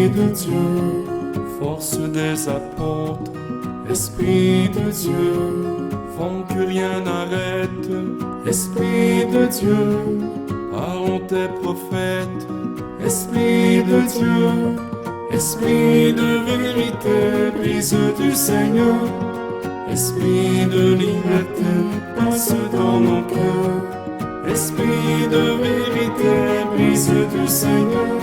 Esprit de Dieu, force des apôtres, Esprit de Dieu, vent que rien n'arrête, Esprit de Dieu, parlons tes prophètes, Esprit de Dieu, Esprit de vérité, brise du Seigneur, Esprit de liberté, passe dans nos cœurs, Esprit de vérité, brise du Seigneur,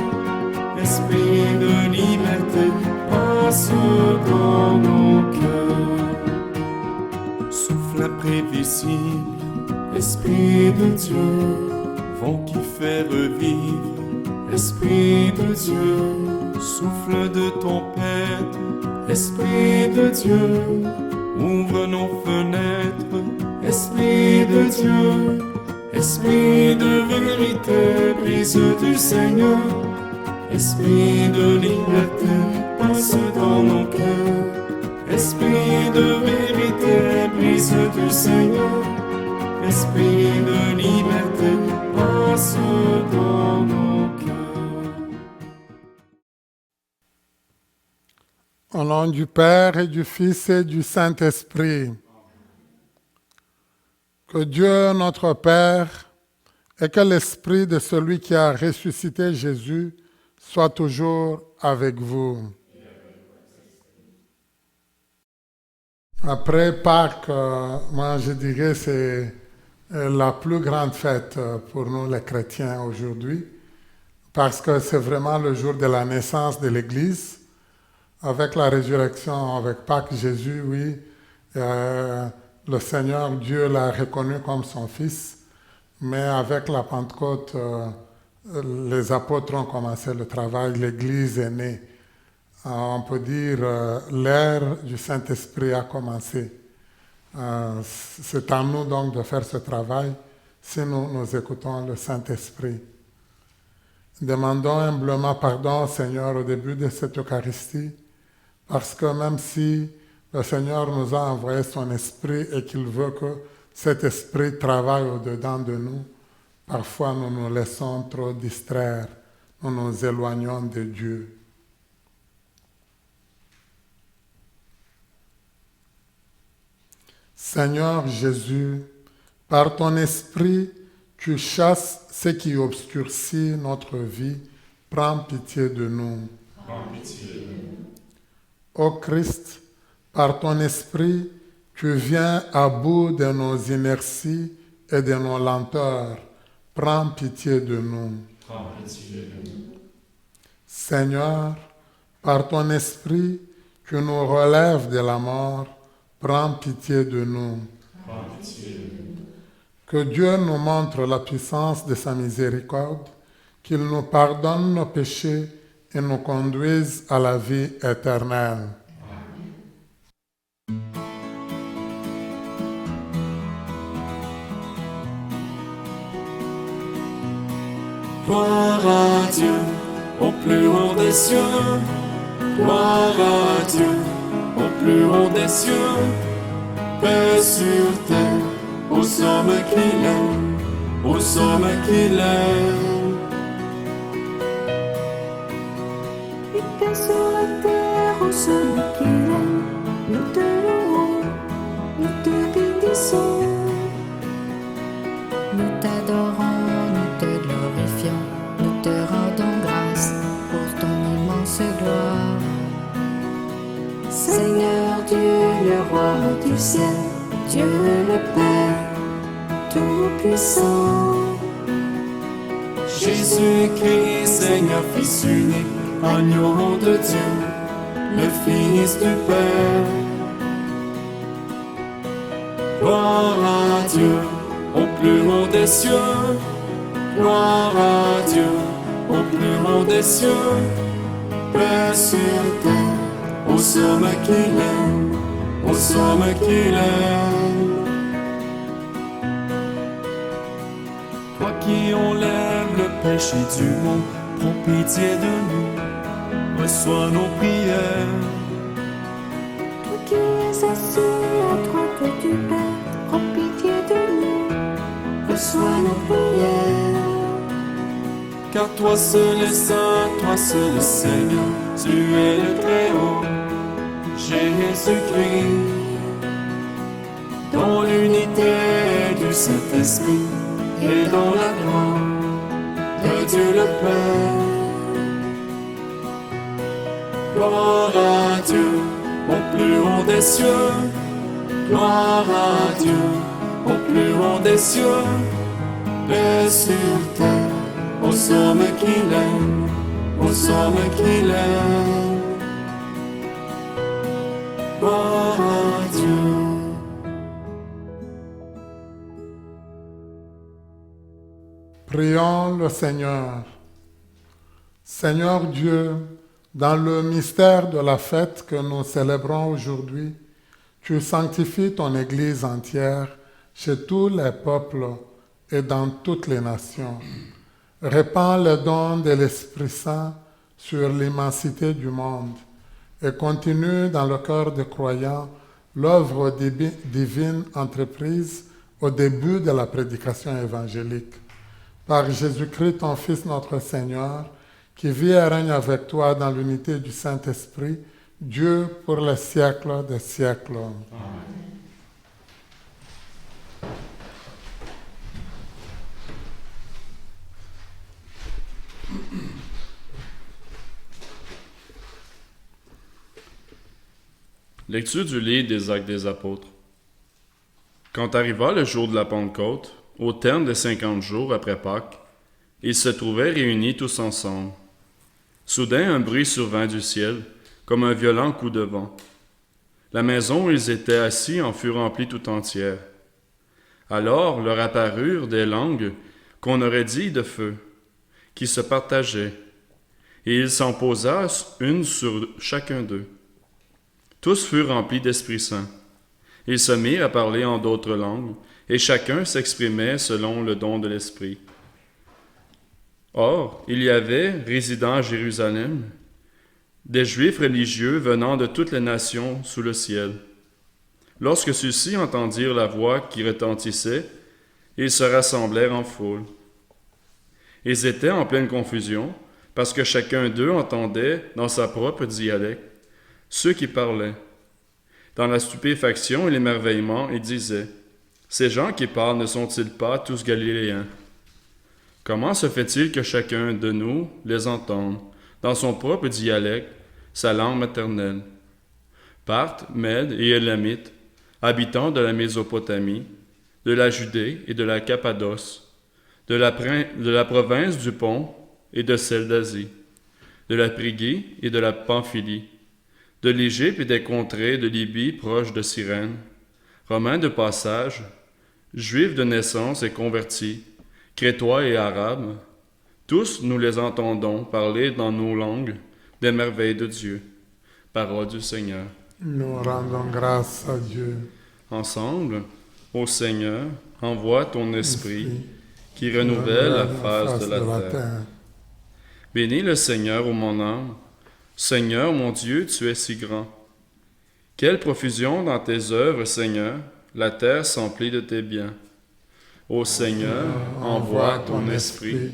Esprit de liberté, passe dans nos cœurs. Souffle imprévisible, Esprit de Dieu, vent qui fait revivre, Esprit de Dieu, souffle de tempête, Esprit de Dieu, ouvre nos fenêtres, Esprit de Dieu, Esprit de vérité, brise du Seigneur, Esprit de liberté, passe dans nos cœurs, Esprit de vérité, brise du Seigneur, Esprit de liberté, passe dans nos cœurs. Au nom du Père et du Fils et du Saint-Esprit, que Dieu notre Père et que l'Esprit de celui qui a ressuscité Jésus soit toujours avec vous. Après Pâques, moi je dirais c'est la plus grande fête pour nous les chrétiens aujourd'hui, parce que c'est vraiment le jour de la naissance de l'Église. Avec la résurrection, avec Pâques, Jésus, oui, le Seigneur Dieu l'a reconnu comme son Fils, mais avec la Pentecôte, les apôtres ont commencé le travail, l'Église est née. On peut dire l'ère du Saint-Esprit a commencé. C'est à nous donc de faire ce travail si nous écoutons le Saint-Esprit. Demandons humblement pardon au Seigneur au début de cette Eucharistie, parce que même si le Seigneur nous a envoyé son Esprit et qu'il veut que cet Esprit travaille au-dedans de nous, parfois nous nous laissons trop distraire, nous nous éloignons de Dieu. Seigneur Jésus, par ton Esprit, tu chasses ce qui obscurcit notre vie. Prends pitié de nous. Prends pitié de nous. Ô Christ, par ton Esprit, tu viens à bout de nos inerties et de nos lenteurs. Prends pitié de nous. Prends pitié de nous. Seigneur, par ton Esprit, tu nous relèves de la mort. Prends pitié de nous. Prends pitié de nous. Que Dieu nous montre la puissance de sa miséricorde, qu'il nous pardonne nos péchés et nous conduise à la vie éternelle. Gloire à Dieu, au plus haut des cieux. Gloire à Dieu, au plus haut des cieux. Paix sur terre, aux hommes qu'il aime, aux hommes qu'il aime. Et paix sur la terre, aux hommes qu'il aime. Nous te louons, nous te bénissons. Nous t'adorons, nous te glorifions, nous te rendons grâce pour ton immense gloire. Seigneur Dieu, le roi du ciel, Dieu le Père, tout-puissant. Jésus-Christ, Seigneur, Fils unique, agneau de Dieu, le Fils du Père. Gloire à Dieu, au plus haut des cieux. Gloire à Dieu, au plus haut des cieux. Paix sur terre, aux hommes qu'il aime, aux hommes qu'il aime. Toi qui enlèves le péché du monde, prends pitié de nous, reçois nos prières. Toi qui es assis à droite du Père, prends pitié de nous, reçois nos prières. car toi seul es saint, toi seul es Seigneur, tu es le Très-Haut, Jésus-Christ, dans l'unité du Saint-Esprit et dans la gloire de Dieu le Père. Gloire à Dieu, au plus haut des cieux, gloire à Dieu, au plus haut des cieux, et sur terre, aux hommes qu'il aime, aux hommes qu'il aime. Gloire à Dieu. Prions le Seigneur. Seigneur Dieu, dans le mystère de la fête que nous célébrons aujourd'hui, tu sanctifies ton Église entière chez tous les peuples et dans toutes les nations. Répands le don de l'Esprit Saint sur l'immensité du monde et continue dans le cœur des croyants l'œuvre divine entreprise au début de la prédication évangélique. Par Jésus-Christ, ton Fils, notre Seigneur, qui vit et règne avec toi dans l'unité du Saint-Esprit, Dieu pour les siècles des siècles. Amen. Lecture du livre des Actes des Apôtres. Quand arriva le jour de la Pentecôte, au terme des 50 jours après Pâques, ils se trouvaient réunis tous ensemble. Soudain, un bruit survint du ciel, comme un violent coup de vent. La maison où ils étaient assis en fut remplie tout entière. Alors leur apparurent des langues qu'on aurait dit de feu, qui se partageaient, et il s'en posa une sur chacun d'eux. Tous furent remplis d'Esprit Saint. Ils se mirent à parler en d'autres langues, et chacun s'exprimait selon le don de l'Esprit. Or, il y avait, résidant à Jérusalem, des Juifs religieux venant de toutes les nations sous le ciel. Lorsque ceux-ci entendirent la voix qui retentissait, ils se rassemblèrent en foule. Ils étaient en pleine confusion, parce que chacun d'eux entendait dans sa propre dialecte ceux qui parlaient. Dans la stupéfaction et l'émerveillement, ils disaient : « Ces gens qui parlent ne sont-ils pas tous galiléens ? Comment se fait-il que chacun de nous les entende, dans son propre dialecte, sa langue maternelle ? Parthes, Mèdes et Élamites, habitants de la Mésopotamie, de la Judée et de la Cappadoce, de la province du Pont et de celle d'Asie, de la Phrygie et de la Pamphylie, de l'Égypte et des contrées de Libye proches de Cyrène, Romains de passage, Juifs de naissance et convertis, Crétois et Arabes, tous nous les entendons parler dans nos langues des merveilles de Dieu. Parole du Seigneur. Nous rendons grâce à Dieu. Ensemble, ô Seigneur, envoie ton Esprit qui renouvelle la face de la terre. Bénis le Seigneur, ô mon âme. Seigneur, mon Dieu, tu es si grand. Quelle profusion dans tes œuvres, Seigneur, la terre s'emplit de tes biens. Ô Seigneur, envoie ton Esprit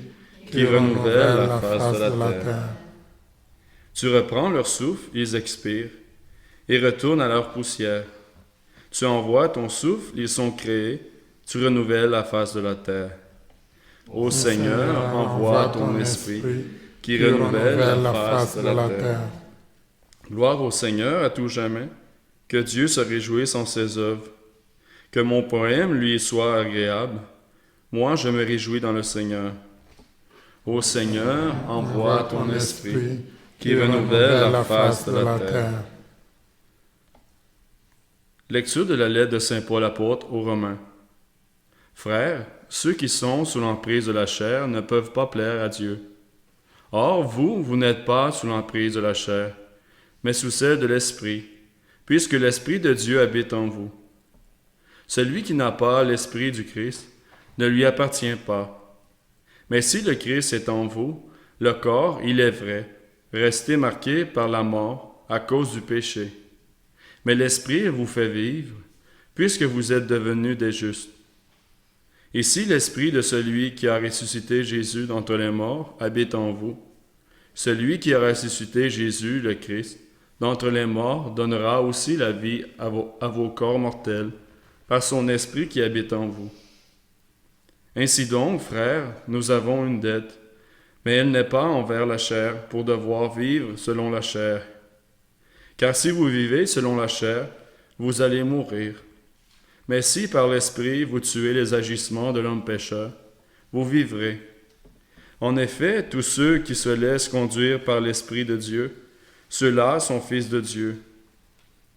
qui renouvelle la face de la terre. Tu reprends leur souffle, ils expirent, et retournent à leur poussière. Tu envoies ton souffle, ils sont créés, tu renouvelles la face de la terre. Ô Seigneur, envoie ton Esprit qui renouvelle la face de la terre. Gloire au Seigneur à tout jamais, que Dieu se réjouisse en ses œuvres, que mon poème lui soit agréable. Moi, je me réjouis dans le Seigneur. Ô Seigneur, envoie ton Esprit qui renouvelle la face de la terre. Lecture de la lettre de Saint Paul apôtre aux Romains. Frères, ceux qui sont sous l'emprise de la chair ne peuvent pas plaire à Dieu. Or, vous n'êtes pas sous l'emprise de la chair, mais sous celle de l'Esprit, puisque l'Esprit de Dieu habite en vous. Celui qui n'a pas l'Esprit du Christ ne lui appartient pas. Mais si le Christ est en vous, le corps, il est vrai, resté marqué par la mort à cause du péché. Mais l'Esprit vous fait vivre, puisque vous êtes devenus des justes. Et si l'esprit de celui qui a ressuscité Jésus d'entre les morts habite en vous, celui qui a ressuscité Jésus, le Christ, d'entre les morts, donnera aussi la vie à vos corps mortels, par son esprit qui habite en vous. Ainsi donc, frères, nous avons une dette, mais elle n'est pas envers la chair, pour devoir vivre selon la chair. Car si vous vivez selon la chair, vous allez mourir. Mais si par l'esprit vous tuez les agissements de l'homme pécheur, vous vivrez. En effet, tous ceux qui se laissent conduire par l'Esprit de Dieu, ceux-là sont fils de Dieu.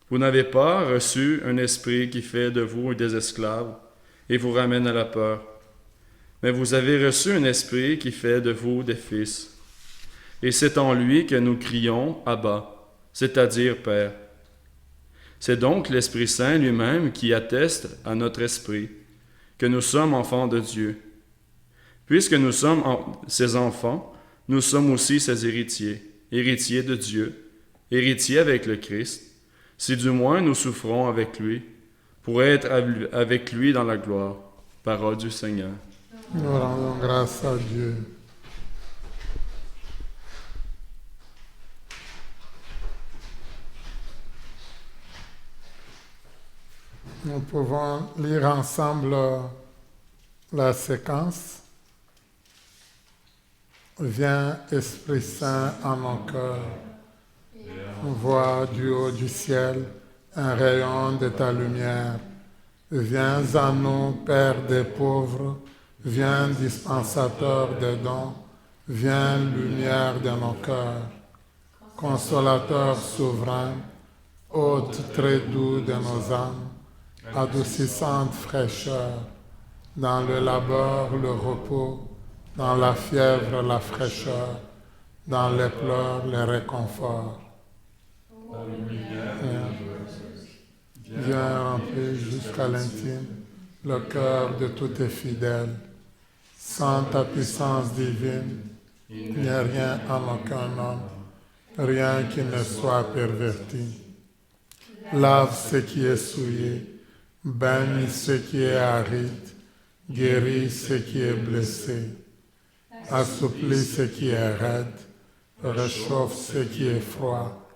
Vous n'avez pas reçu un esprit qui fait de vous des esclaves et vous ramène à la peur, mais vous avez reçu un esprit qui fait de vous des fils. Et c'est en lui que nous crions « Abba », c'est-à-dire « Père ». C'est donc l'Esprit Saint lui-même qui atteste à notre esprit que nous sommes enfants de Dieu. Puisque nous sommes ses enfants, nous sommes aussi ses héritiers, héritiers de Dieu, héritiers avec le Christ, si du moins nous souffrons avec lui, pour être avec lui dans la gloire. Parole du Seigneur. Nous rendons grâce à Dieu. Nous pouvons lire ensemble la séquence. Viens, Esprit Saint, en nos cœurs. Vois du haut du ciel un rayon de ta lumière. Viens à nous, Père des pauvres. Viens, dispensateur des dons. Viens, lumière de nos cœurs. Consolateur souverain, hôte très doux de nos âmes. Adoucissante fraîcheur, dans le labeur le repos, dans la fièvre la fraîcheur, dans les pleurs le réconfort. Viens remplir jusqu'à l'intime le cœur de tous tes fidèles. Sans ta puissance divine, il n'y a rien en aucun homme, rien qui ne soit perverti. Lave ce qui est souillé, baigne ce qui est aride, guéris ce qui est blessé, assouplis ce qui est raide, réchauffe ce qui est froid,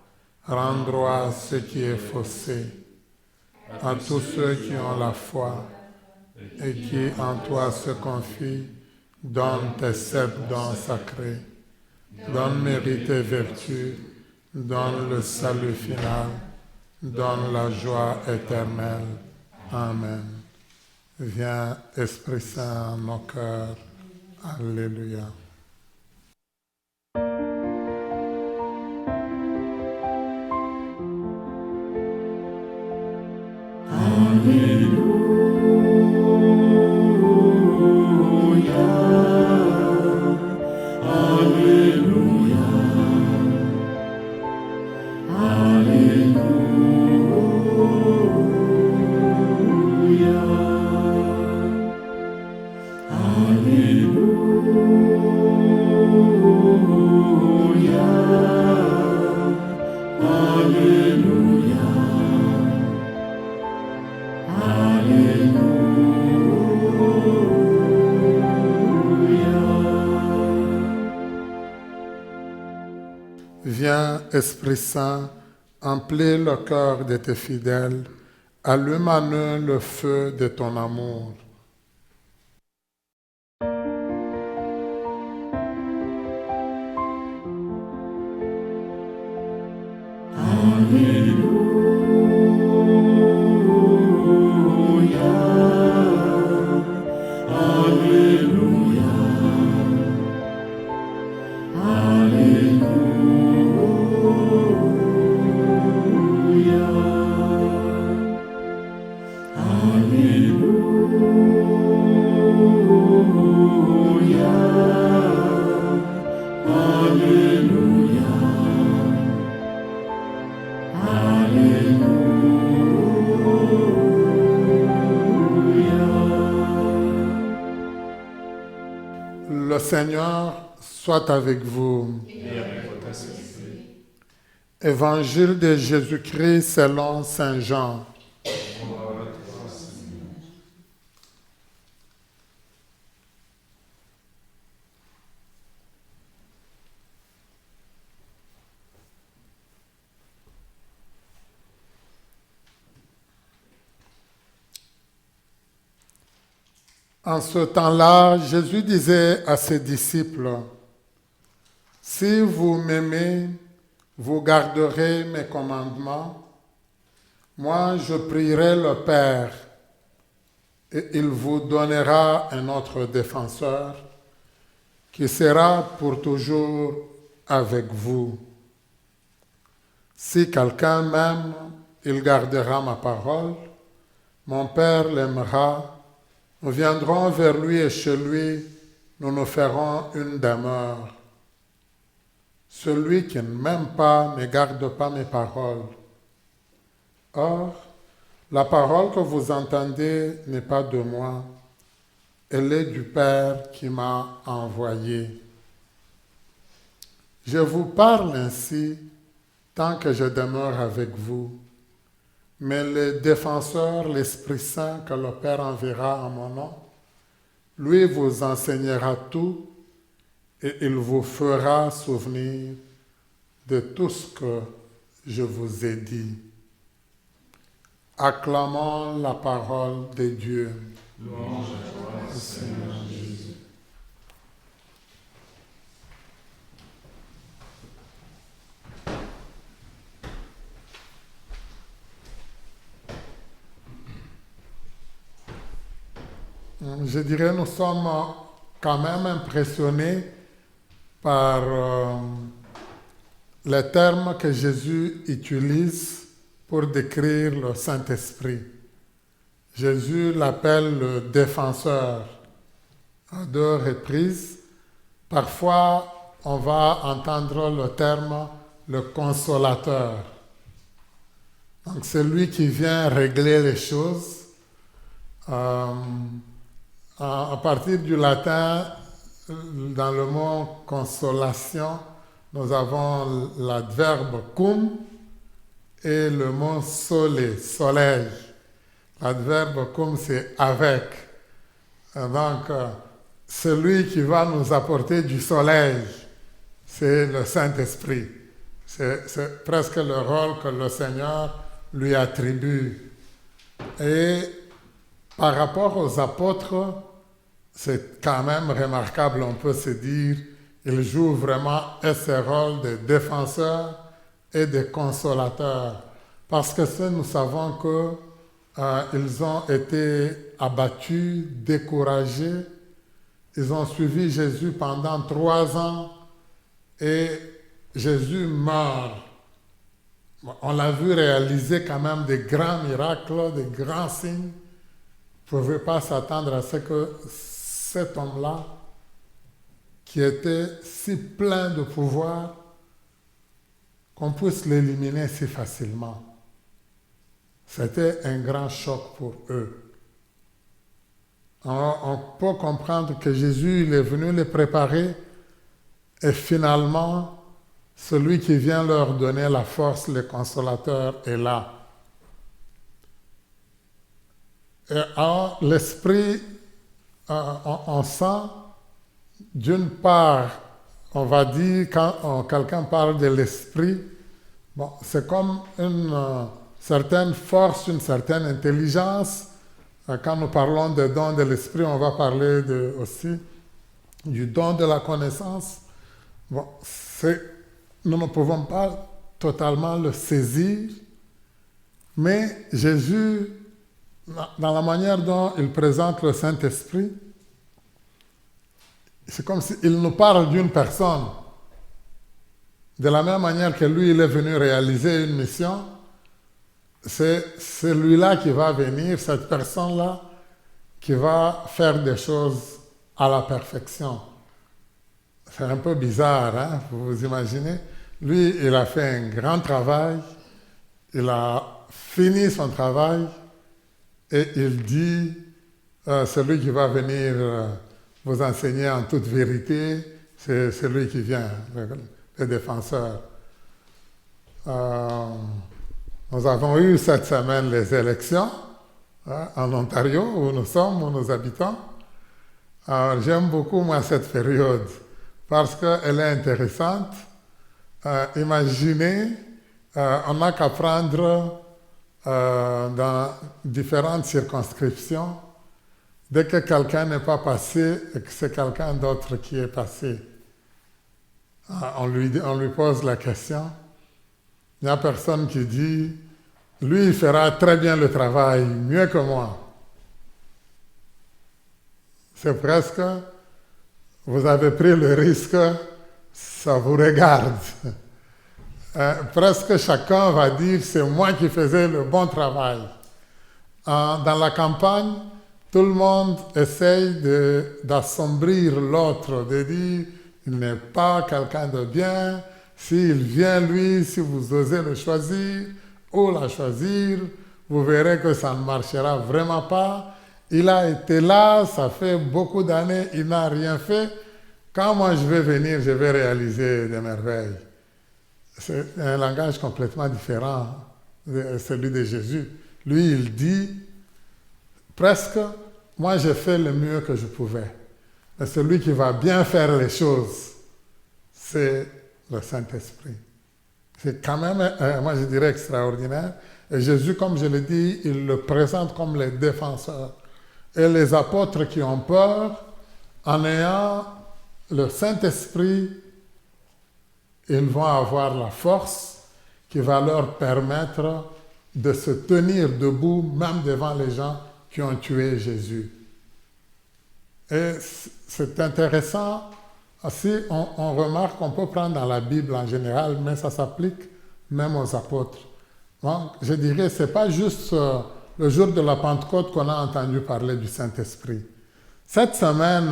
rend droit ce qui est faussé. À tous ceux qui ont la foi et qui en toi se confient, donne tes 7 dons sacrés, donne mérite et vertu, donne le salut final, donne la joie éternelle. Amen. Viens, Esprit Saint, en nos cœurs. Alléluia. Viens, Esprit Saint, emplis le cœur de tes fidèles, allume en eux le feu de ton amour. Le Seigneur soit avec vous. Et avec votre esprit. Évangile de Jésus-Christ selon Saint Jean. En ce temps-là, Jésus disait à ses disciples, « Si vous m'aimez, vous garderez mes commandements. Moi, je prierai le Père, et il vous donnera un autre défenseur qui sera pour toujours avec vous. Si quelqu'un m'aime, il gardera ma parole. Mon Père l'aimera. Nous viendrons vers lui et chez lui, nous nous ferons une demeure. Celui qui ne m'aime pas ne garde pas mes paroles. Or, la parole que vous entendez n'est pas de moi, elle est du Père qui m'a envoyé. Je vous parle ainsi tant que je demeure avec vous. Mais le défenseur, l'Esprit Saint que le Père enverra en mon nom, lui vous enseignera tout et il vous fera souvenir de tout ce que je vous ai dit. Acclamons la parole de Dieu. Louange à toi, Seigneur Jésus. Je dirais, nous sommes quand même impressionnés par les termes que Jésus utilise pour décrire le Saint-Esprit. Jésus l'appelle le défenseur à 2 reprises. Parfois, on va entendre le terme le consolateur. Donc, c'est lui qui vient régler les choses. À partir du latin, dans le mot consolation, nous avons l'adverbe cum et le mot sole, soleil. L'adverbe cum, c'est avec. Donc, celui qui va nous apporter du soleil, c'est le Saint-Esprit. C'est presque le rôle que le Seigneur lui attribue. Et par rapport aux apôtres, c'est quand même remarquable, on peut se dire, ils jouent vraiment ce rôle de défenseurs et de consolateurs. Parce que nous savons qu'ils ont été abattus, découragés. Ils ont suivi Jésus pendant 3 ans et Jésus meurt. On l'a vu réaliser quand même des grands miracles, des grands signes. Vous ne pouvez pas s'attendre à ce que cet homme-là, qui était si plein de pouvoir, qu'on puisse l'éliminer si facilement. C'était un grand choc pour eux. Alors, on peut comprendre que Jésus il est venu les préparer et finalement, celui qui vient leur donner la force, le consolateur, est là. Et alors, l'esprit, on sent, d'une part, on va dire, quand quelqu'un parle de l'esprit, bon, c'est comme une certaine force, une certaine intelligence. Quand nous parlons des dons de l'esprit, on va parler aussi du don de la connaissance. Bon, nous ne pouvons pas totalement le saisir, mais Jésus, dans la manière dont il présente le Saint-Esprit, c'est comme s'il nous parle d'une personne. De la même manière que lui, il est venu réaliser une mission, c'est celui-là qui va venir, cette personne-là, qui va faire des choses à la perfection. C'est un peu bizarre, hein? Vous vous imaginez? Lui, il a fait un grand travail, il a fini son travail, et il dit, celui qui va venir vous enseigner en toute vérité, c'est celui qui vient, le défenseur. Nous avons eu cette semaine les élections en Ontario, où nous sommes, où nous habitons. J'aime beaucoup, moi, cette période, parce qu'elle est intéressante. Imaginez, on n'a qu'à prendre dans différentes circonscriptions Dès que quelqu'un n'est pas passé et que c'est quelqu'un d'autre qui est passé, on lui pose la question. Il n'y a personne qui dit, lui, il fera très bien le travail, mieux que moi. C'est presque, vous avez pris le risque, ça vous regarde. Presque chacun va dire, c'est moi qui faisais le bon travail. Dans la campagne, tout le monde essaye d'assombrir l'autre, de dire, il n'est pas quelqu'un de bien, s'il vient lui, si vous osez le choisir ou la choisir, vous verrez que ça ne marchera vraiment pas. Il a été là, ça fait beaucoup d'années, il n'a rien fait. Quand moi je vais venir, je vais réaliser des merveilles. C'est un langage complètement différent de celui de Jésus. Lui, il dit, presque, moi j'ai fait le mieux que je pouvais. Mais celui qui va bien faire les choses, c'est le Saint-Esprit. C'est quand même, moi je dirais, extraordinaire. Et Jésus, comme je l'ai dit, il le présente comme les défenseurs. Et les apôtres qui ont peur, en ayant le Saint-Esprit, ils vont avoir la force qui va leur permettre de se tenir debout, même devant les gens qui ont tué Jésus. Et c'est intéressant, si on remarque, on peut prendre dans la Bible en général, mais ça s'applique même aux apôtres. Donc, je dirais, ce n'est pas juste le jour de la Pentecôte qu'on a entendu parler du Saint-Esprit. Cette semaine,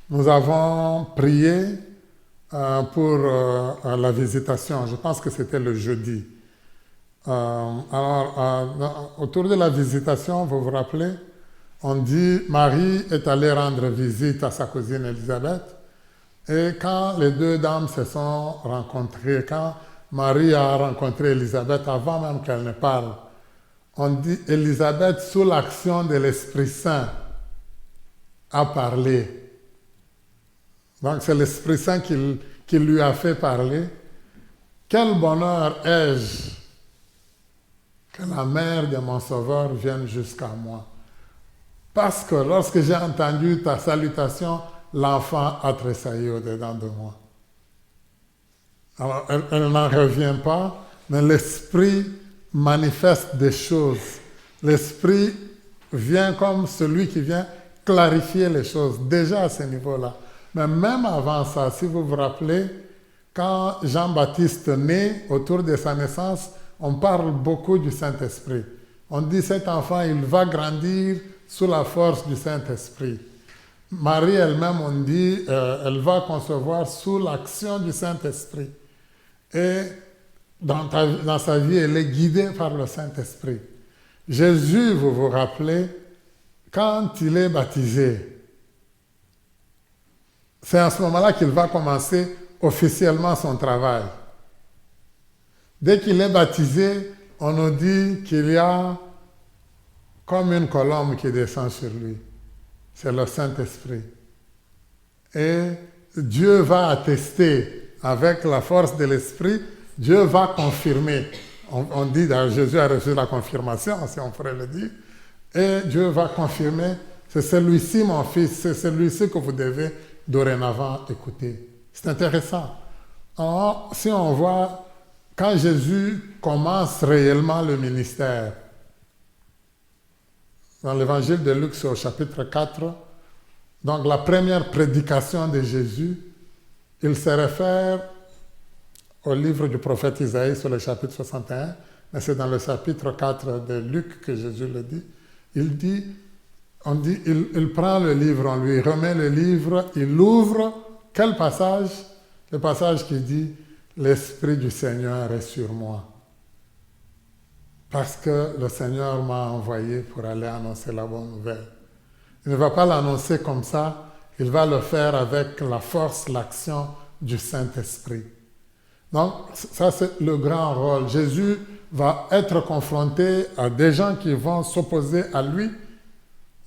nous avons prié pour la visitation. Je pense que c'était le jeudi. Autour de la visitation, vous vous rappelez, on dit Marie est allée rendre visite à sa cousine Élisabeth. Et quand les deux dames se sont rencontrées, quand Marie a rencontré Élisabeth avant même qu'elle ne parle, on dit Élisabeth, sous l'action de l'Esprit Saint, a parlé. Donc c'est l'Esprit Saint qui lui a fait parler. Quel bonheur ai-je que la mère de mon Sauveur vienne jusqu'à moi. Parce que lorsque j'ai entendu ta salutation, l'enfant a tressailli au-dedans de moi. Alors, elle n'en revient pas, mais l'Esprit manifeste des choses. L'Esprit vient comme celui qui vient clarifier les choses, déjà à ce niveau-là. Mais même avant ça, si vous vous rappelez, quand Jean-Baptiste naît, autour de sa naissance, on parle beaucoup du Saint-Esprit. On dit cet enfant, il va grandir sous la force du Saint-Esprit. Marie elle-même, on dit, elle va concevoir sous l'action du Saint-Esprit. Et dans sa vie, elle est guidée par le Saint-Esprit. Jésus, vous vous rappelez, quand il est baptisé, c'est à ce moment-là qu'il va commencer officiellement son travail. Dès qu'il est baptisé, on nous dit qu'il y a comme une colombe qui descend sur lui. C'est le Saint-Esprit. Et Dieu va attester avec la force de l'Esprit, Dieu va confirmer. On dit, Jésus a reçu la confirmation, si on pourrait le dire. Et Dieu va confirmer, c'est celui-ci mon fils, c'est celui-ci que vous devez dorénavant écouter. C'est intéressant. Alors, si on voit, quand Jésus commence réellement le ministère, dans l'évangile de Luc, c'est au chapitre 4, donc la première prédication de Jésus, il se réfère au livre du prophète Isaïe sur le chapitre 61, mais c'est dans le chapitre 4 de Luc que Jésus le dit. Il prend le livre, on lui remet le livre, il l'ouvre. Quel passage? Le passage qui dit « L'Esprit du Seigneur est sur moi ». Parce que le Seigneur m'a envoyé pour aller annoncer la bonne nouvelle. Il ne va pas l'annoncer comme ça, il va le faire avec la force, l'action du Saint-Esprit. Donc, ça c'est le grand rôle. Jésus va être confronté à des gens qui vont s'opposer à lui,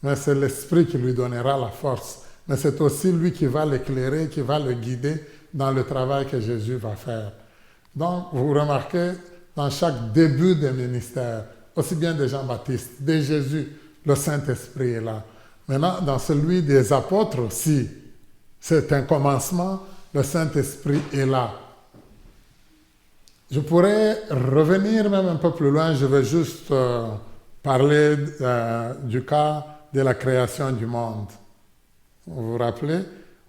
mais c'est l'Esprit qui lui donnera la force. Mais c'est aussi lui qui va l'éclairer, qui va le guider dans le travail que Jésus va faire. Donc, vous remarquez, dans chaque début de ministère, aussi bien de Jean-Baptiste, de Jésus, le Saint-Esprit est là. Maintenant, dans celui des apôtres aussi, c'est un commencement, le Saint-Esprit est là. Je pourrais revenir même un peu plus loin, je vais juste parler du cas de la création du monde. Vous vous rappelez?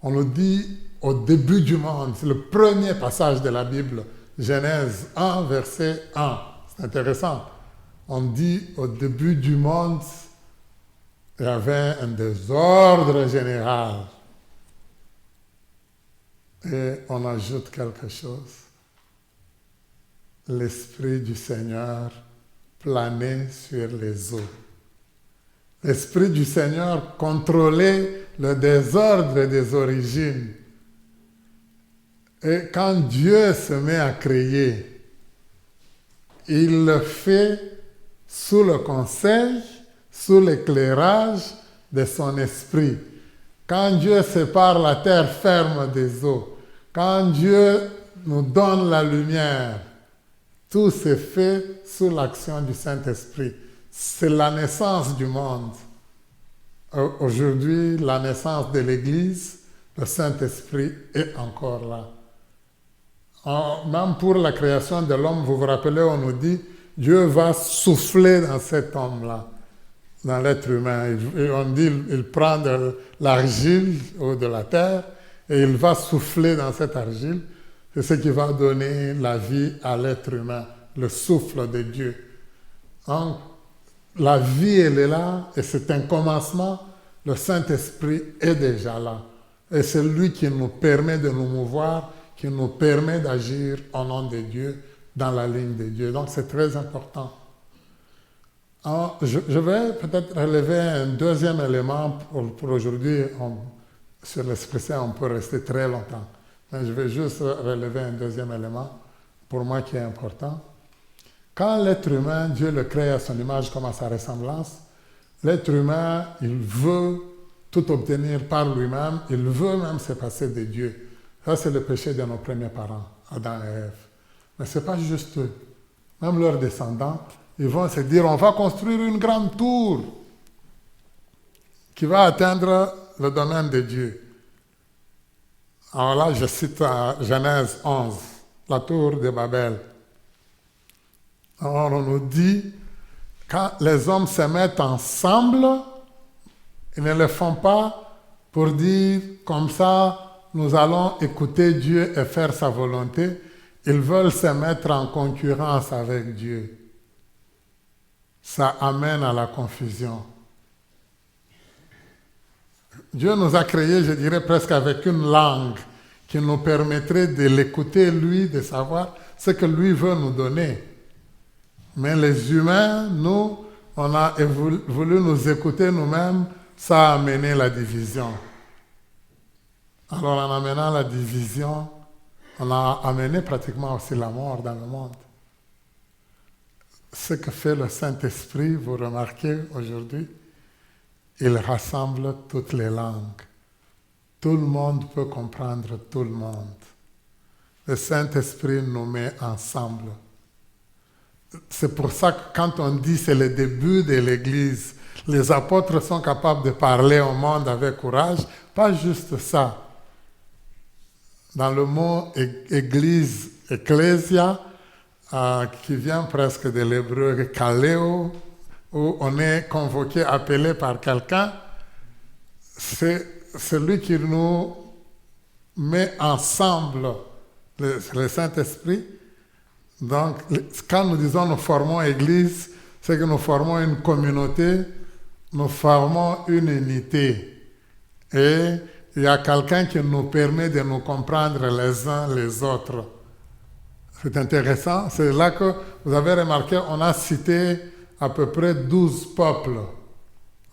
On nous dit au début du monde, c'est le premier passage de la Bible, Genèse 1, verset 1. C'est intéressant. On dit au début du monde, il y avait un désordre général. Et on ajoute quelque chose. L'Esprit du Seigneur planait sur les eaux. L'Esprit du Seigneur contrôlait le désordre des origines. Et quand Dieu se met à créer, il le fait sous le conseil, sous l'éclairage de son esprit. Quand Dieu sépare la terre ferme des eaux, quand Dieu nous donne la lumière, tout s'est fait sous l'action du Saint-Esprit. C'est la naissance du monde. Aujourd'hui, la naissance de l'Église, le Saint-Esprit est encore là. Même pour la création de l'homme, vous vous rappelez, on nous dit, Dieu va souffler dans cet homme-là, dans l'être humain. Et on dit, il prend de l'argile ou de la terre et il va souffler dans cette argile. C'est ce qui va donner la vie à l'être humain, le souffle de Dieu. Donc, la vie, elle est là et c'est un commencement. Le Saint-Esprit est déjà là. Et c'est lui qui nous permet de nous mouvoir, qui nous permet d'agir au nom de Dieu, dans la ligne de Dieu. Donc c'est très important. Alors, je vais peut-être relever un deuxième élément pour aujourd'hui. Sur l'Esprit Saint, on peut rester très longtemps. Mais je vais juste relever un deuxième élément, pour moi qui est important. Quand l'être humain, Dieu le crée à son image comme à sa ressemblance, l'être humain, il veut tout obtenir par lui-même, il veut même se passer de Dieu. Ça, c'est le péché de nos premiers parents, Adam et Ève. Mais ce n'est pas juste eux. Même leurs descendants, ils vont se dire, on va construire une grande tour qui va atteindre le domaine de Dieu. Alors là, je cite Genèse 11, la tour de Babel. Alors on nous dit, quand les hommes se mettent ensemble, ils ne le font pas pour dire comme ça, nous allons écouter Dieu et faire sa volonté. Ils veulent se mettre en concurrence avec Dieu. Ça amène à la confusion. Dieu nous a créés, je dirais, presque avec une langue qui nous permettrait de l'écouter, lui, de savoir ce que lui veut nous donner. Mais les humains, nous, on a voulu nous écouter nous-mêmes, ça a amené la division. Alors en amenant la division, on a amené pratiquement aussi la mort dans le monde. Ce que fait le Saint-Esprit, vous remarquez aujourd'hui, il rassemble toutes les langues. Tout le monde peut comprendre tout le monde. Le Saint-Esprit nous met ensemble. C'est pour ça que quand on dit c'est le début de l'Église, les apôtres sont capables de parler au monde avec courage, pas juste ça. Dans le mot église, ecclésia, qui vient presque de l'hébreu kaleo, où on est convoqué, appelé par quelqu'un, c'est celui qui nous met ensemble, le Saint-Esprit. Donc, quand nous disons nous formons Église, c'est que nous formons une communauté, nous formons une unité. Et il y a quelqu'un qui nous permet de nous comprendre les uns les autres. C'est intéressant. C'est là que vous avez remarqué, on a cité à peu près 12 peuples.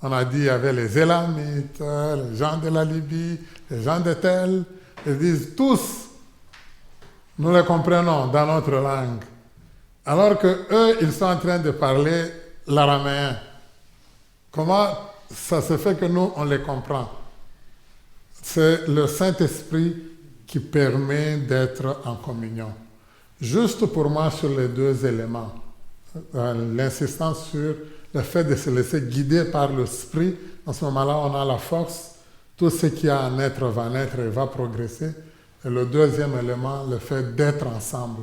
On a dit qu'il y avait les Élamites, les gens de la Libye, les gens de Tel. Ils disent tous, nous les comprenons dans notre langue. Alors qu'eux, ils sont en train de parler l'araméen. Comment ça se fait que nous, on les comprend? C'est le Saint-Esprit qui permet d'être en communion. Juste pour moi sur les deux éléments, l'insistance sur le fait de se laisser guider par l'esprit, en ce moment-là, on a la force. Tout ce qui a à naître va naître et va progresser. Et le deuxième élément, le fait d'être ensemble.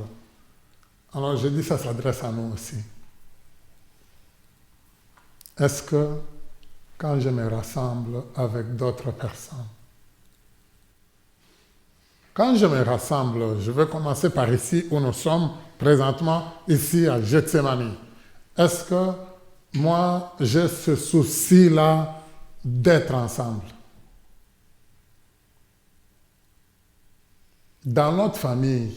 Alors je dis, ça s'adresse à nous aussi. Est-ce que quand je me rassemble avec d'autres personnes, quand je me rassemble, je vais commencer par ici où nous sommes présentement, ici à Gethsemane. Est-ce que moi, j'ai ce souci-là d'être ensemble? Dans notre famille,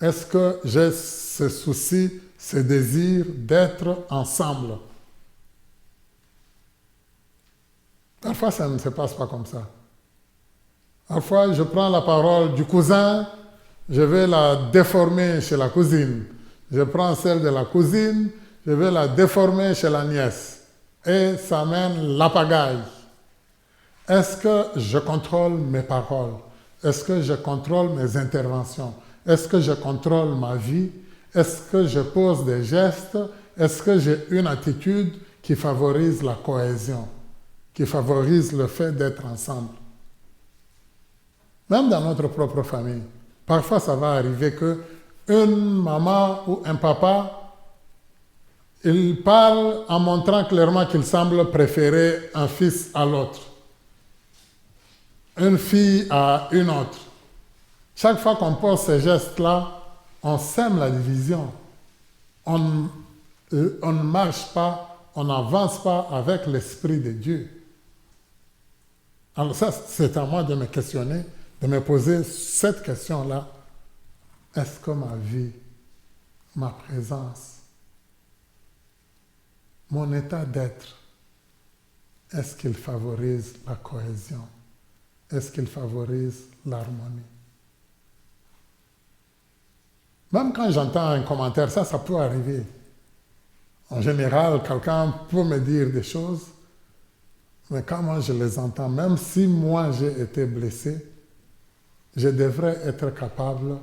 est-ce que j'ai ce souci, ce désir d'être ensemble? Parfois, ça ne se passe pas comme ça. Parfois, je prends la parole du cousin, je vais la déformer chez la cousine. Je prends celle de la cousine, je vais la déformer chez la nièce. Et ça mène la pagaille. Est-ce que je contrôle mes paroles? Est-ce que je contrôle mes interventions? Est-ce que je contrôle ma vie? Est-ce que je pose des gestes? Est-ce que j'ai une attitude qui favorise la cohésion, qui favorise le fait d'être ensemble? Même dans notre propre famille, parfois ça va arriver que une maman ou un papa, il parle en montrant clairement qu'il semble préférer un fils à l'autre, une fille à une autre. Chaque fois qu'on pose ces gestes-là, on sème la division. On ne marche pas, on n'avance pas avec l'Esprit de Dieu. Alors ça, c'est à moi de me questionner, de me poser cette question-là. Est-ce que ma vie, ma présence, mon état d'être, est-ce qu'il favorise la cohésion? Est-ce qu'il favorise l'harmonie? Même quand j'entends un commentaire, ça peut arriver. En général, quelqu'un peut me dire des choses, mais quand moi je les entends, même si moi j'ai été blessé, je devrais être capable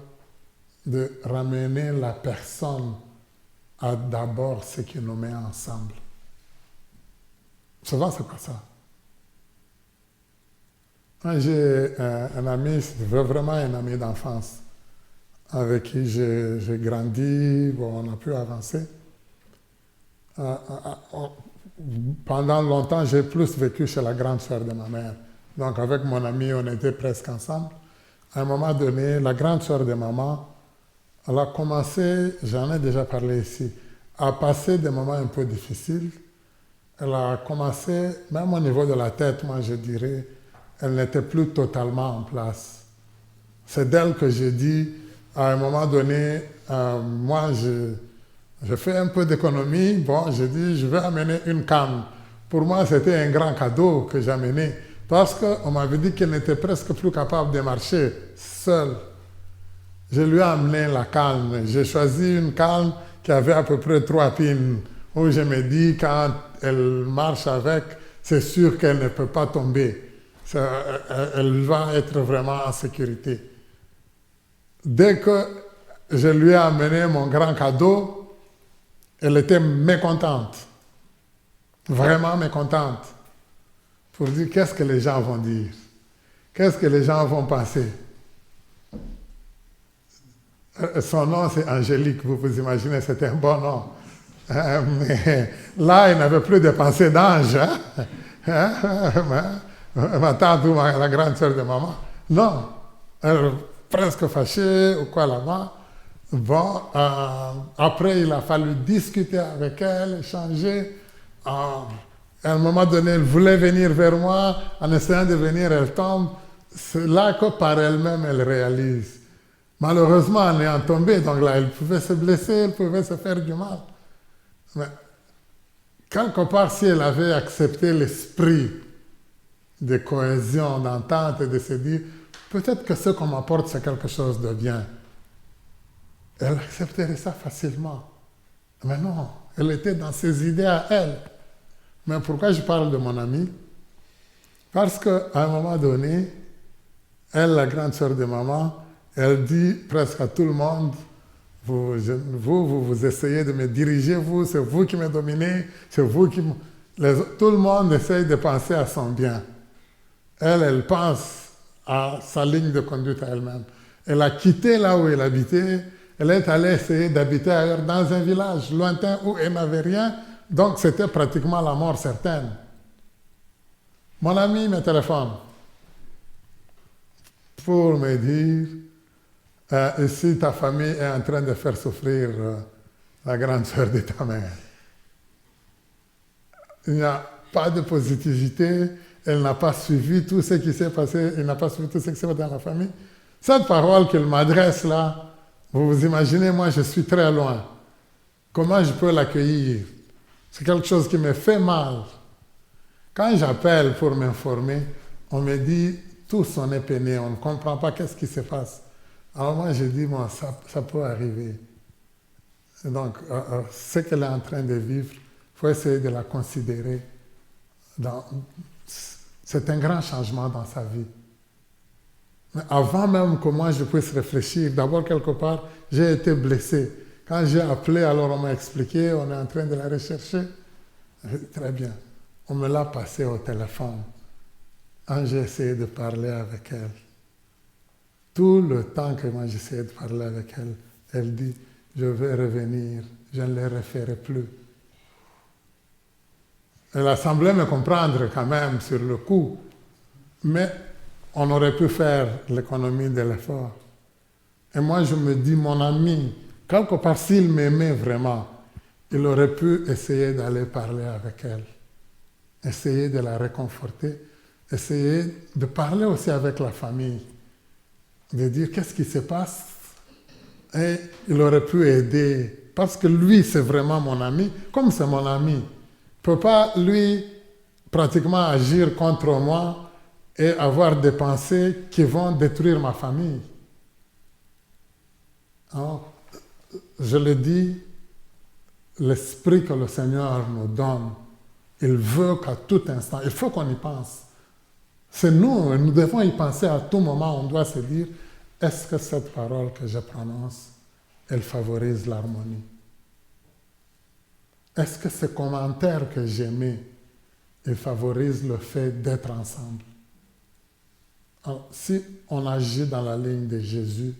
de ramener la personne à d'abord ce qui nous met ensemble. Souvent, c'est pas ça. Moi, j'ai un ami, c'est vraiment un ami d'enfance, avec qui j'ai grandi, bon, on a pu avancer. Pendant longtemps, j'ai plus vécu chez la grande sœur de ma mère. Donc, avec mon ami, on était presque ensemble. À un moment donné, la grande sœur de maman, elle a commencé, j'en ai déjà parlé ici, à passer des moments un peu difficiles. Elle a commencé, même au niveau de la tête, moi je dirais, elle n'était plus totalement en place. C'est d'elle que j'ai dit, à un moment donné, moi je fais un peu d'économie, bon, j'ai dit, je vais amener une canne. Pour moi, c'était un grand cadeau que j'amenais, parce qu'on m'avait dit qu'elle n'était presque plus capable de marcher seule. Je lui ai amené la canne. J'ai choisi une canne qui avait à peu près 3 pins, où je me dis, quand elle marche avec, c'est sûr qu'elle ne peut pas tomber. Elle va être vraiment en sécurité. Dès que je lui ai amené mon grand cadeau, elle était mécontente. Vraiment mécontente. Pour dire, qu'est-ce que les gens vont dire? Qu'est-ce que les gens vont penser? Son nom, c'est Angélique, vous vous imaginez, c'était un bon nom. Mais là, il n'avait plus de pensée d'ange. Ma tante ou la grande sœur de maman. Non, elle est presque fâchée ou quoi là-bas. Bon, après, il a fallu discuter avec elle, échanger. À un moment donné, elle voulait venir vers moi. En essayant de venir, elle tombe. C'est là que par elle-même, elle réalise. Malheureusement, en ayant tombé, donc là, elle pouvait se blesser, elle pouvait se faire du mal. Mais quelque part, si elle avait accepté l'esprit de cohésion, d'entente et de se dire, peut-être que ce qu'on m'apporte, c'est quelque chose de bien, elle accepterait ça facilement. Mais non, elle était dans ses idées à elle. Mais pourquoi je parle de mon amie? Parce qu'à un moment donné, elle, la grande sœur de maman, elle dit presque à tout le monde, Vous essayez de me diriger, c'est vous qui me dominez, c'est vous qui... Tout le monde essaye de penser à son bien. Elle pense à sa ligne de conduite à elle-même. Elle a quitté là où elle habitait, elle est allée essayer d'habiter ailleurs, dans un village lointain où elle n'avait rien, donc c'était pratiquement la mort certaine. Mon ami me téléphone pour me dire ici ta famille est en train de faire souffrir la grande sœur de ta mère. Il n'y a pas de positivité, elle n'a pas suivi tout ce qui s'est passé, elle n'a pas suivi tout ce qui s'est passé dans la famille. Cette parole qu'elle m'adresse là, vous vous imaginez, moi je suis très loin. Comment je peux l'accueillir? C'est quelque chose qui me fait mal. Quand j'appelle pour m'informer, on me dit tous on est peinés, on ne comprend pas qu'est-ce qui se passe. Alors moi je dis, bon, ça peut arriver. Et donc, ce qu'elle est en train de vivre, il faut essayer de la considérer. C'est un grand changement dans sa vie. Mais avant même que moi je puisse réfléchir, d'abord quelque part, j'ai été blessé. Quand j'ai appelé, alors on m'a expliqué, on est en train de la rechercher. Très bien. On me l'a passé au téléphone. Quand j'ai essayé de parler avec elle, tout le temps que moi j'essayais de parler avec elle, elle dit, je vais revenir, je ne les referai plus. Elle a semblé me comprendre quand même sur le coup, mais on aurait pu faire l'économie de l'effort. Et moi je me dis, mon ami, quelque part s'il m'aimait vraiment, il aurait pu essayer d'aller parler avec elle, essayer de la réconforter, essayer de parler aussi avec la famille, de dire qu'est-ce qui se passe. Et il aurait pu aider, parce que lui c'est vraiment mon ami, comme c'est mon ami. Il ne peut pas lui pratiquement agir contre moi et avoir des pensées qui vont détruire ma famille. Alors, je le dis, l'esprit que le Seigneur nous donne, il veut qu'à tout instant, il faut qu'on y pense. C'est nous devons y penser à tout moment, on doit se dire, est-ce que cette parole que je prononce, elle favorise l'harmonie? Est-ce que ce commentaire que j'aimais, il favorise le fait d'être ensemble? Alors, si on agit dans la ligne de Jésus,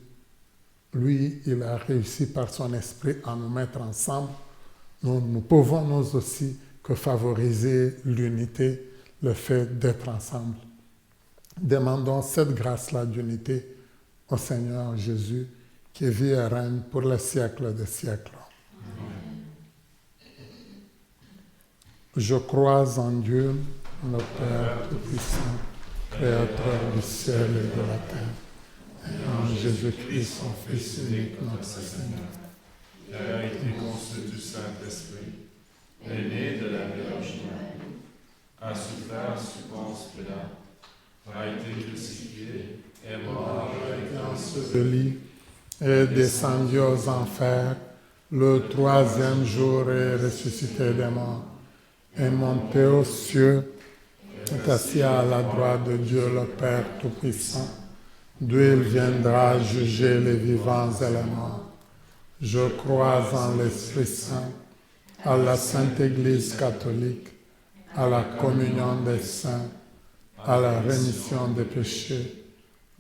lui, il a réussi par son esprit à nous mettre ensemble. Nous pouvons nous aussi que favoriser l'unité, le fait d'être ensemble. Demandons cette grâce-là d'unité au Seigneur Jésus, qui vit et règne pour les siècles des siècles. Amen. Je crois en Dieu, le Père Tout-Puissant, Créateur du ciel et de la terre, et en Jésus-Christ, son Fils unique, notre Seigneur, qui a été conçu du Saint-Esprit, est né de la Vierge Marie, a souffert sous Ponce Pilate, a été crucifié, est mort, a été enseveli, est descendu aux enfers, le troisième jour est ressuscité des morts, est monté aux cieux, est assis à la droite de Dieu le Père Tout-Puissant, d'où il viendra juger les vivants et les morts. Je crois en l'Esprit Saint, à la Sainte Église catholique, à la communion des saints, à la rémission des péchés,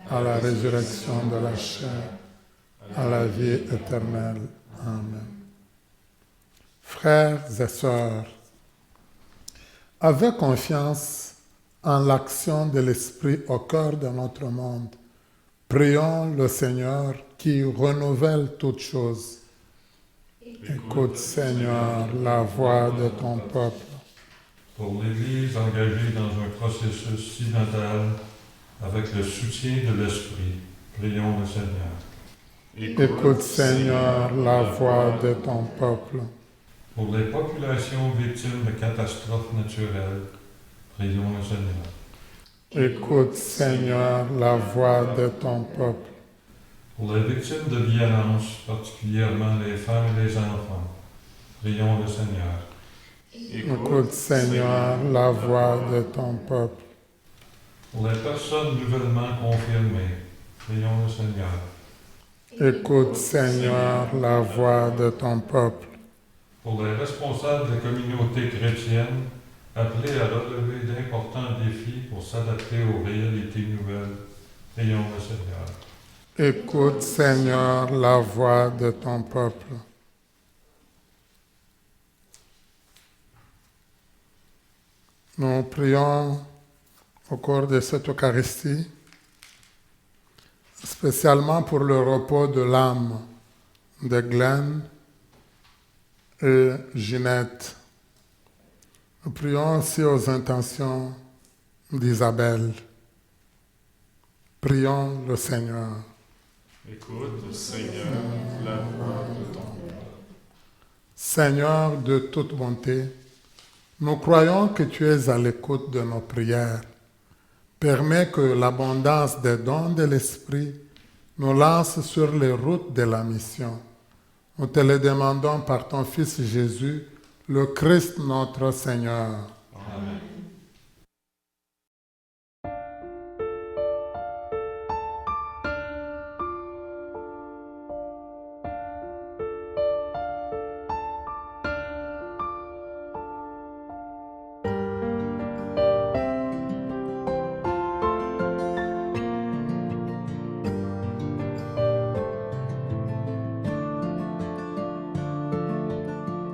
à la résurrection de la chair, à la vie éternelle. Amen. Frères et sœurs, avec confiance en l'action de l'Esprit au cœur de notre monde, prions le Seigneur qui renouvelle toutes choses. Écoute, Seigneur, la voix de ton peuple. Pour l'Église engagée dans un processus synodal avec le soutien de l'Esprit, prions le Seigneur. Écoute, Seigneur, la voix de ton peuple. Pour les populations victimes de catastrophes naturelles, prions le Seigneur. Écoute, Seigneur, la voix de ton peuple. Pour les victimes de violences, particulièrement les femmes et les enfants, prions le Seigneur. Écoute, Seigneur, la voix de ton peuple. Pour les personnes nouvellement confirmées, prions le Seigneur. Écoute, Seigneur, la voix de ton peuple. Pour les responsables des communautés chrétiennes, appelés à relever d'importants défis pour s'adapter aux réalités nouvelles, prions le Seigneur. Écoute, Seigneur, la voix de ton peuple. Nous prions au cours de cette Eucharistie, spécialement pour le repos de l'âme de Glenn et Ginette. Nous prions aussi aux intentions d'Isabelle. Prions le Seigneur. Écoute, Seigneur, la voix de ton peuple. Seigneur de toute bonté, nous croyons que tu es à l'écoute de nos prières. Permets que l'abondance des dons de l'Esprit nous lance sur les routes de la mission. Nous te le demandons par ton Fils Jésus, le Christ notre Seigneur. Amen.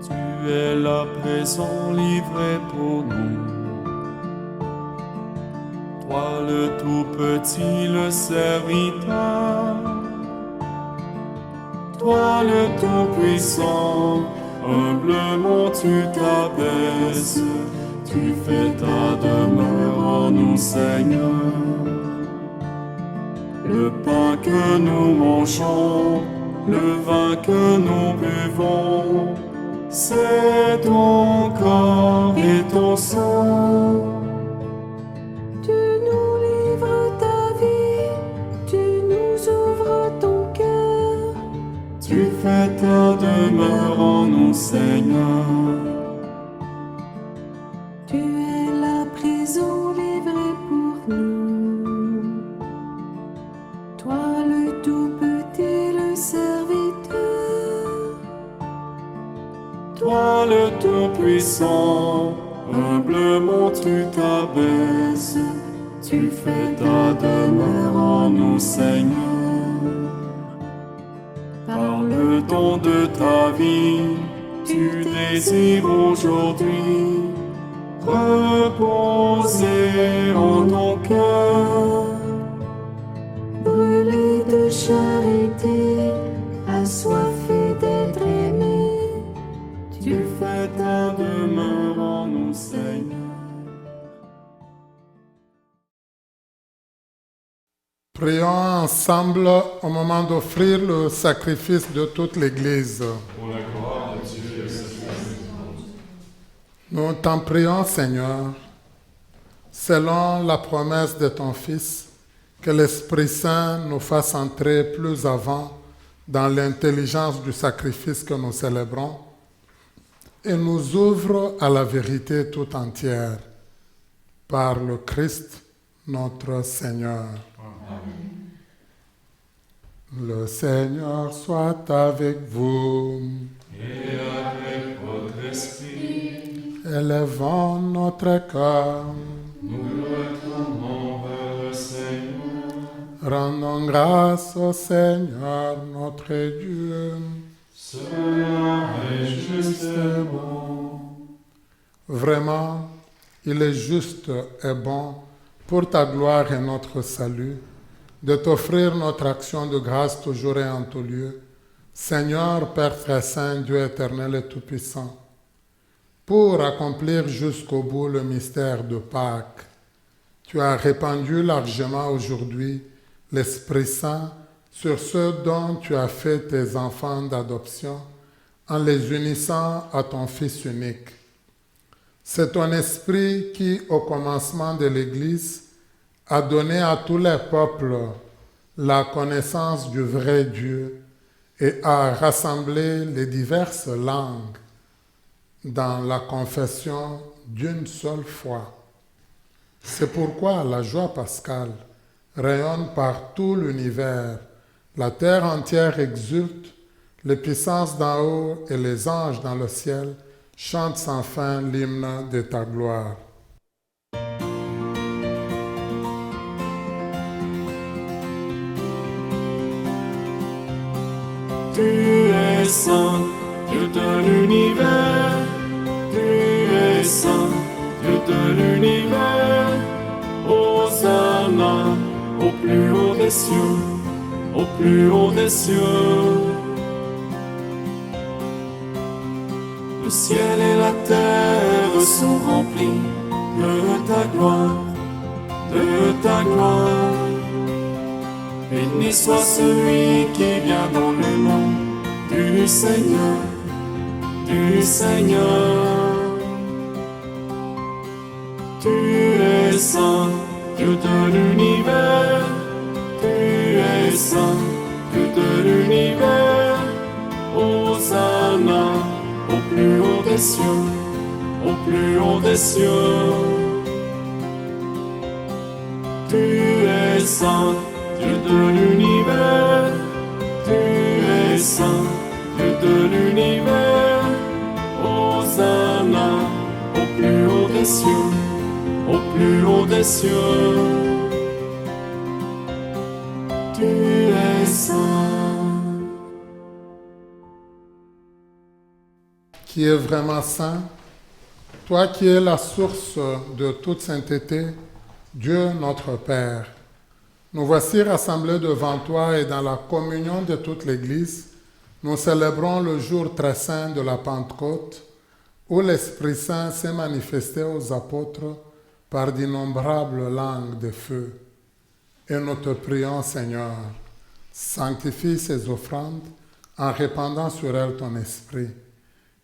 Tu es la présent livrée pour nous. Toi le tout petit, le serviteur. Toi le tout puissant, humblement tu t'abaisses. Tu fais ta demeure en nous, Seigneur. Le pain que nous mangeons, le vin que nous buvons, c'est ton corps et ton sang. Tu nous livres ta vie, tu nous ouvres ton cœur. Tu fais ta demeure en nous, Seigneur. Tu es la prison livrée pour nous. Toi le tout petit, le serviteur. Toi le tout-puissant, humblement tu t'abaisses. Tu fais ta demeure en nous, Seigneur. Par le don de ta vie, tu désires aujourd'hui reposer en ton cœur. Brûlé de charité, assoiffé d'être aimé. Tu fais ta demeure en nous, Seigneur. Prions ensemble au moment d'offrir le sacrifice de toute l'Église. Pour la gloire de Dieu et sa Nous t'en prions, Seigneur, selon la promesse de ton Fils, que l'Esprit Saint nous fasse entrer plus avant dans l'intelligence du sacrifice que nous célébrons et nous ouvre à la vérité tout entière par le Christ notre Seigneur. Amen. Le Seigneur soit avec vous. Et avec votre esprit, Élevons notre cœur. nous le tournons vers le Seigneur. Rendons grâce au Seigneur notre Dieu. Cela est juste et bon. Vraiment, il est juste et bon pour ta gloire et notre salut de t'offrir notre action de grâce toujours et en tout lieu, Seigneur, Père très saint, Dieu éternel et tout-puissant, pour accomplir jusqu'au bout le mystère de Pâques. Tu as répandu largement aujourd'hui l'Esprit Saint sur ceux dont tu as fait tes enfants d'adoption en les unissant à ton Fils unique. C'est ton Esprit qui, au commencement de l'Église, a donné à tous les peuples la connaissance du vrai Dieu et a rassemblé les diverses langues dans la confession d'une seule foi. C'est pourquoi la joie pascale rayonne par tout l'univers, La terre entière exulte, les puissances d'en haut et les anges dans le ciel chantent sans fin l'hymne de ta gloire. Tu es saint, Dieu de l'univers. Tu es saint, Dieu de l'univers. Hosanna au plus haut des cieux, au plus haut des cieux. Le ciel et la terre sont remplis de ta gloire, de ta gloire. Béni soit celui qui vient dans le nom du Seigneur, du Seigneur. Tu es saint, Dieu de l'univers. Tu es saint, Dieu de l'univers. Hosanna au plus haut des cieux, au plus haut des cieux. Tu es saint, Dieu de l'univers. Tu es saint, Dieu de l'univers. Hosanna au plus haut des cieux, au plus haut des cieux. Tu es saint. Qui est vraiment saint, toi qui es la source de toute sainteté, Dieu notre Père. Nous voici rassemblés devant toi et dans la communion de toute l'Église, nous célébrons le jour très saint de la Pentecôte, où l'Esprit Saint s'est manifesté aux apôtres par d'innombrables langues de feu. Et nous te prions, Seigneur, sanctifie ces offrandes en répandant sur elles ton Esprit,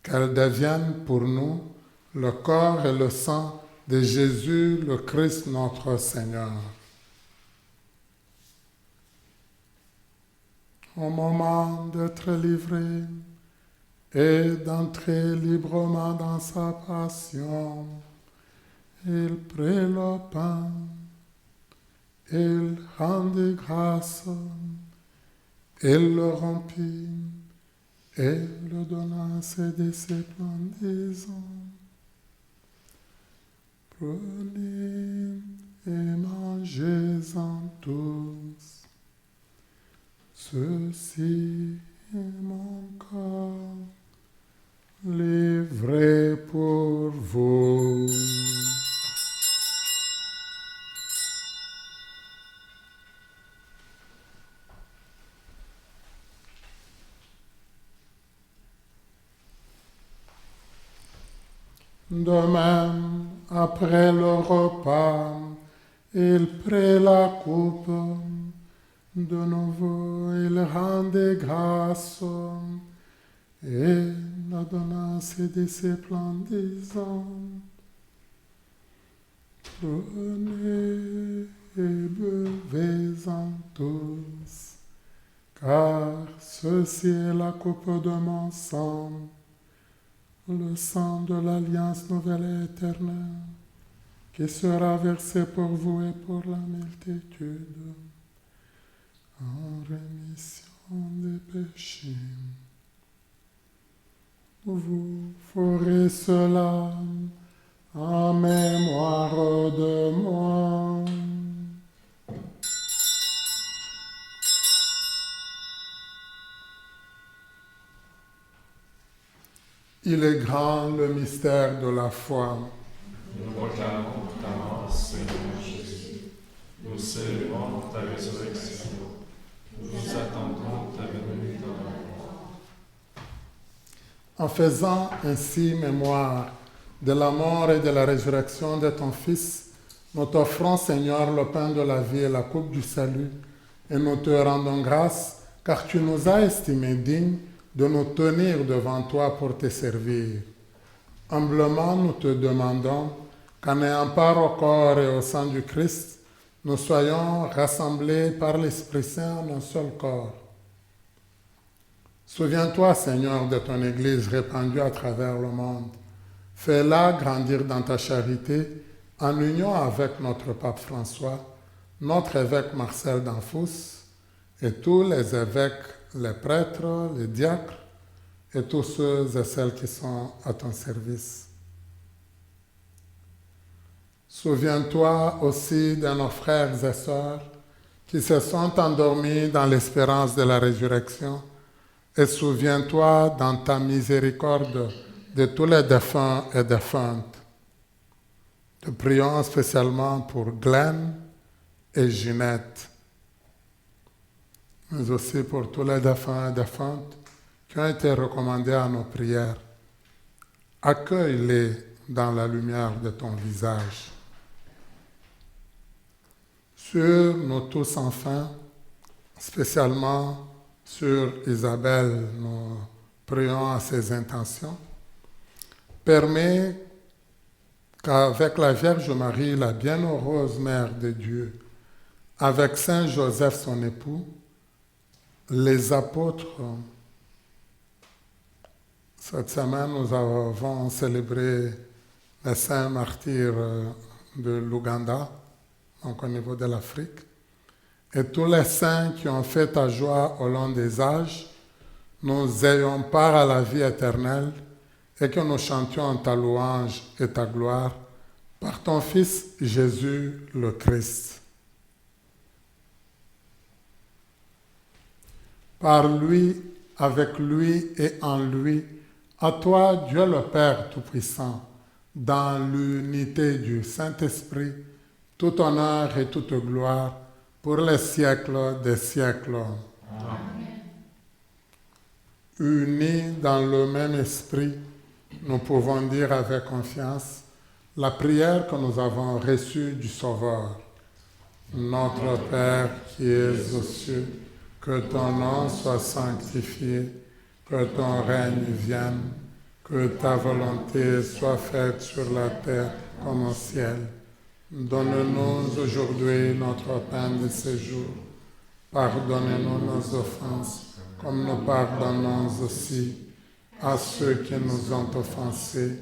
qu'elles deviennent pour nous le corps et le sang de Jésus, le Christ notre Seigneur. Au moment d'être livré et d'entrer librement dans sa passion, il prit le pain, il rendit grâce, il le rompit et le donna à ses disciples en disant: Prenez et mangez-en tous. Ceci est mon corps, livré pour vous. De même, après le repas, il prit la coupe. De nouveau, il rendit grâce et la donna à ses disciples en disant: Prenez et buvez-en tous, car ceci est la coupe de mon sang, le sang de l'Alliance nouvelle et éternelle, qui sera versé pour vous et pour la multitude, en rémission des péchés. Vous ferez cela en mémoire de moi. Il est grand le mystère de la foi. Nous proclamons ta mort, Seigneur Jésus. Nous célébrons ta résurrection. Nous attendons ta venue dans la gloire. En faisant ainsi mémoire de la mort et de la résurrection de ton Fils, nous t'offrons, Seigneur, le pain de la vie et la coupe du salut, et nous te rendons grâce, car tu nous as estimés dignes de nous tenir devant toi pour te servir. Humblement, nous te demandons qu'en ayant part au corps et au sang du Christ, nous soyons rassemblés par l'Esprit Saint en un seul corps. Souviens-toi, Seigneur, de ton Église répandue à travers le monde. Fais-la grandir dans ta charité en union avec notre pape François, notre évêque Marcel d'Anfous et tous les évêques, les prêtres, les diacres et tous ceux et celles qui sont à ton service. Souviens-toi aussi de nos frères et sœurs qui se sont endormis dans l'espérance de la résurrection et souviens-toi dans ta miséricorde de tous les défunts et défuntes. Nous prions spécialement pour Glenn et Ginette, mais aussi pour tous les défunts et défuntes qui ont été recommandés à nos prières. Accueille-les dans la lumière de ton visage. Sur nous tous enfin, spécialement sur Isabelle, nous prions à ses intentions. Permets qu'avec la Vierge Marie, la bienheureuse Mère de Dieu, avec Saint Joseph son époux, les apôtres, cette semaine nous avons célébré les saints martyrs de l'Ouganda, donc au niveau de l'Afrique, et tous les saints qui ont fait ta joie au long des âges, nous ayons part à la vie éternelle et que nous chantions ta louange et ta gloire par ton Fils Jésus le Christ. Par lui, avec lui et en lui, à toi, Dieu le Père Tout-Puissant, dans l'unité du Saint-Esprit, tout honneur et toute gloire pour les siècles des siècles. Amen. Unis dans le même esprit, nous pouvons dire avec confiance la prière que nous avons reçue du Sauveur. Notre Père qui es aux cieux, que ton nom soit sanctifié, que ton règne vienne, que ta volonté soit faite sur la terre comme au ciel. Donne-nous aujourd'hui notre pain de ce jour. Pardonne-nous nos offenses, comme nous pardonnons aussi à ceux qui nous ont offensés.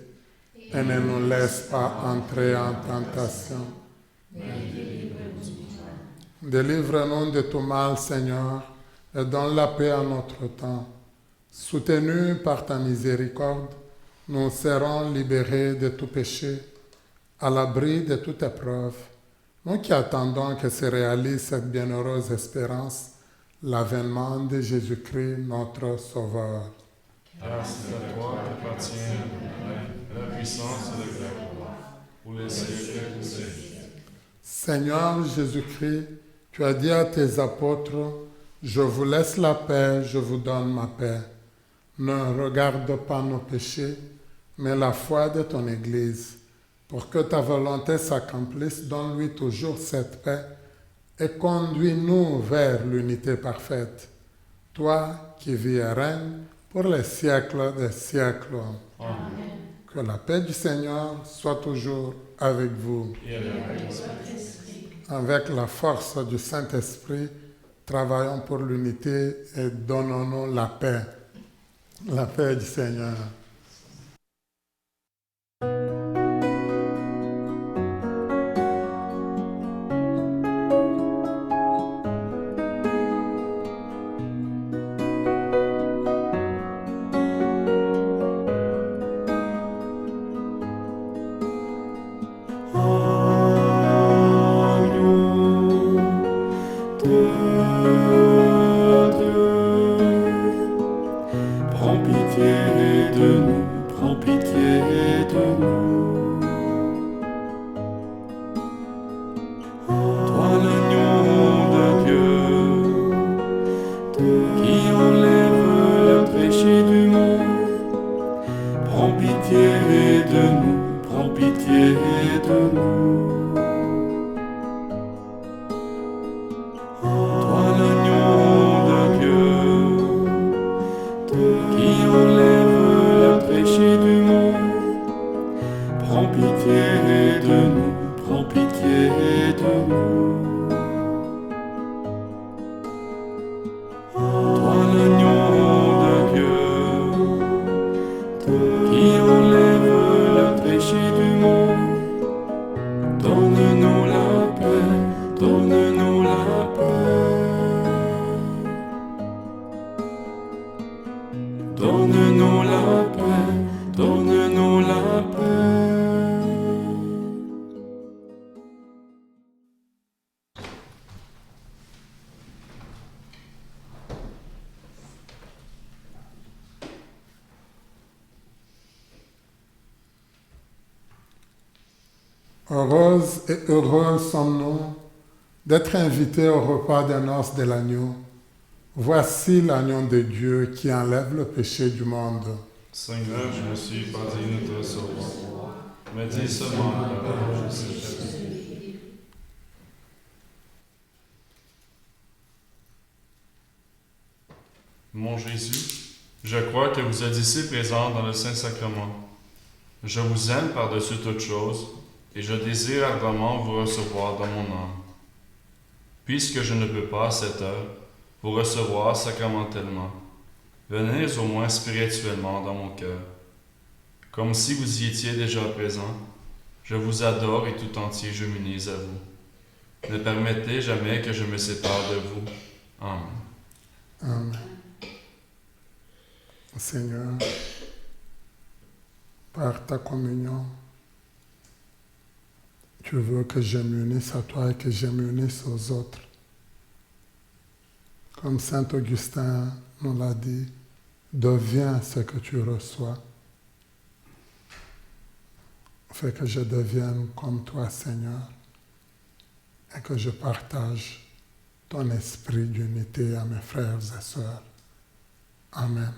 Et ne nous laisse pas entrer en tentation. Délivre-nous de tout mal, Seigneur, et donne la paix à notre temps. Soutenus par ta miséricorde, nous serons libérés de tout péché, à l'abri de toute épreuve, nous qui attendons que se réalise cette bienheureuse espérance, l'avènement de Jésus-Christ, notre Sauveur. Grâce à toi appartient la puissance et la gloire, pour les siècles des siècles. Seigneur Jésus-Christ, tu as dit à tes apôtres, « Je vous laisse la paix, je vous donne ma paix. Ne regarde pas nos péchés, mais la foi de ton Église. Pour que ta volonté s'accomplisse, donne-lui toujours cette paix et conduis-nous vers l'unité parfaite. Toi qui vis et règnes pour les siècles des siècles. Amen. Que la paix du Seigneur soit toujours avec vous. Et avec la force du Saint-Esprit, travaillons pour l'unité et donnons-nous la paix. La paix du Seigneur. Prends donne-nous la paix, donne-nous la paix. Heureuses et heureux sommes-nous d'être invités au repas des noces de l'agneau. Voici l'agneau de Dieu qui enlève le péché du monde. Seigneur, je ne suis pas digne de te recevoir, mais dis seulement la parole, je serai fait. Mon Jésus, je crois que vous êtes ici présent dans le Saint-Sacrement. Je vous aime par-dessus toute chose, et je désire ardemment vous recevoir dans mon âme. Puisque je ne peux pas à cette heure vous recevoir sacramentellement, venez au moins spirituellement dans mon cœur. Comme si vous y étiez déjà présent, je vous adore et tout entier je m'unis à vous. Ne permettez jamais que je me sépare de vous. Amen. Amen. Seigneur, par ta communion, tu veux que je m'unisse à toi et que je m'unisse aux autres. Comme Saint Augustin nous l'a dit, deviens ce que tu reçois. Fais que je devienne comme toi, Seigneur, et que je partage ton esprit d'unité à mes frères et sœurs. Amen.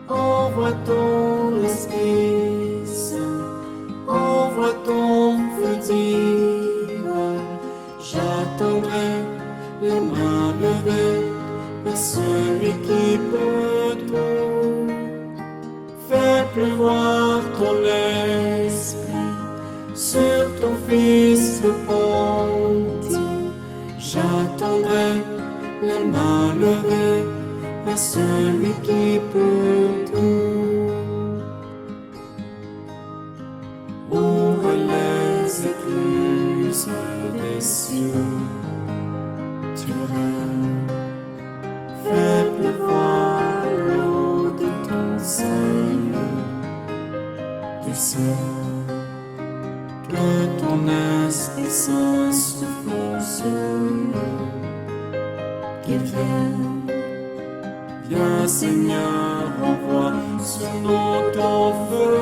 Envoie ton Esprit Saint, envoie ton feu divin. J'attendrai les mains levées de celui qui peut tout. Fais pleuvoir ton esprit sur ton Fils repenti. J'attendrai les mains levées à celui qui peut tout. Ouvre les écluses des cieux, tu règnes. Fais pleuvoir l'eau de ton Seigneur du ciel. Que ton Esprit Saint souffle sur nous, qu'il vienne. Viens Seigneur, envoie sur nous ton feu.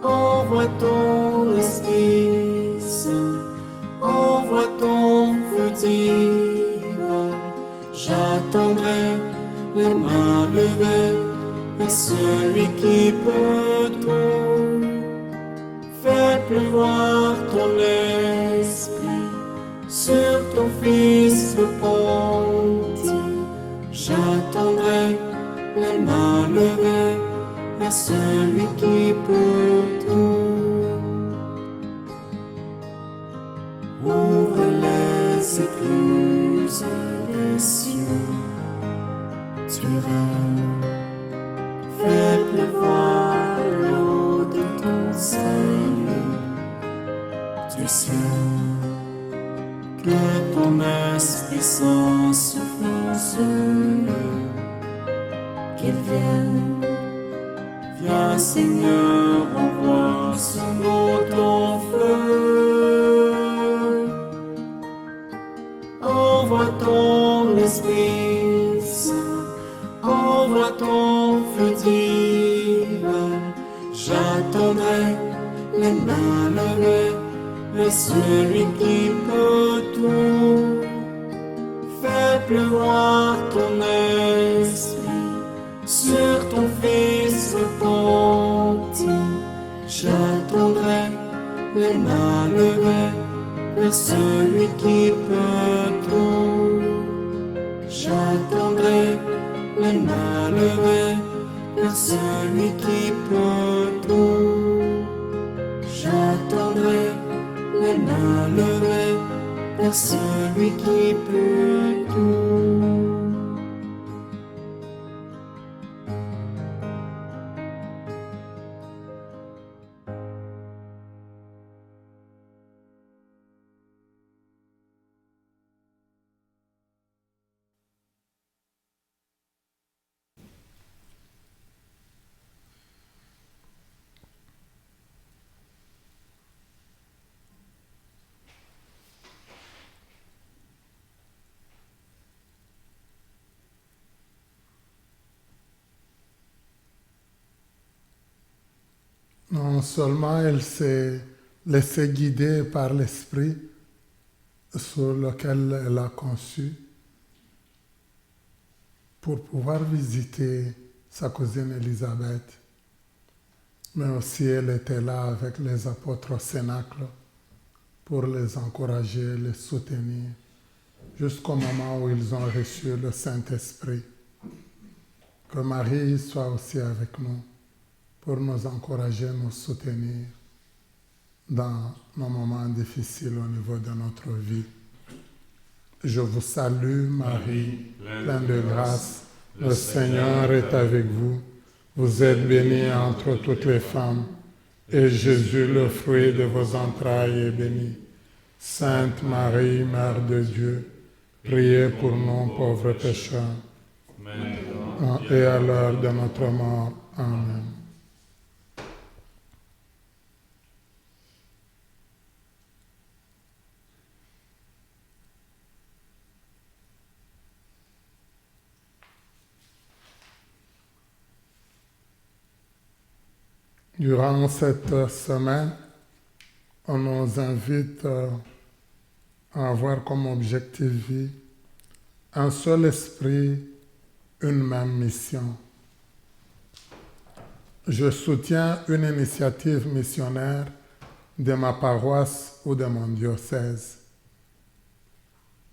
Envoie ton Esprit Saint, envoie ton feu divin. J'attendrai les mains levées à celui qui peut tout. Fais pleuvoir ton esprit sur ton Fils repenti. J'attendrai les mains levées à celui qui peut tout. Ouvre les écluses des cieux, tu règnes. Fais pleuvoir l'eau de ton Seigneur du ciel. Que ton Esprit Saint souffle sur nous, qu'il vienne. Viens Seigneur, envoie sur nous ton feu. Envoie ton Esprit Saint, envoie ton feu divin. J'attendrai les mains levées à celui qui peut tout. Fais pleuvoir ton esprit sur ton Fils repenti. J'attendrai les mains levées vers celui qui peut tout. J'attendrai les mains levées vers celui qui peut tout. J'attendrai les mains levées vers celui qui peut tout. Non seulement elle s'est laissée guider par l'Esprit sur lequel elle a conçu pour pouvoir visiter sa cousine Élisabeth, mais aussi elle était là avec les apôtres au Cénacle pour les encourager, les soutenir, jusqu'au moment où ils ont reçu le Saint-Esprit. Que Marie soit aussi avec nous pour nous encourager, nous soutenir dans nos moments difficiles au niveau de notre vie. Je vous salue Marie, pleine de grâce, le Seigneur est avec vous. Vous êtes bénie entre toutes les femmes, et Jésus, le fruit de vos entrailles, est béni. Sainte Marie, Mère de Dieu, priez pour nous pauvres pécheurs, et à l'heure de notre mort. Amen. Durant cette semaine, on nous invite à avoir comme objectif vie un seul esprit, une même mission. Je soutiens une initiative missionnaire de ma paroisse ou de mon diocèse.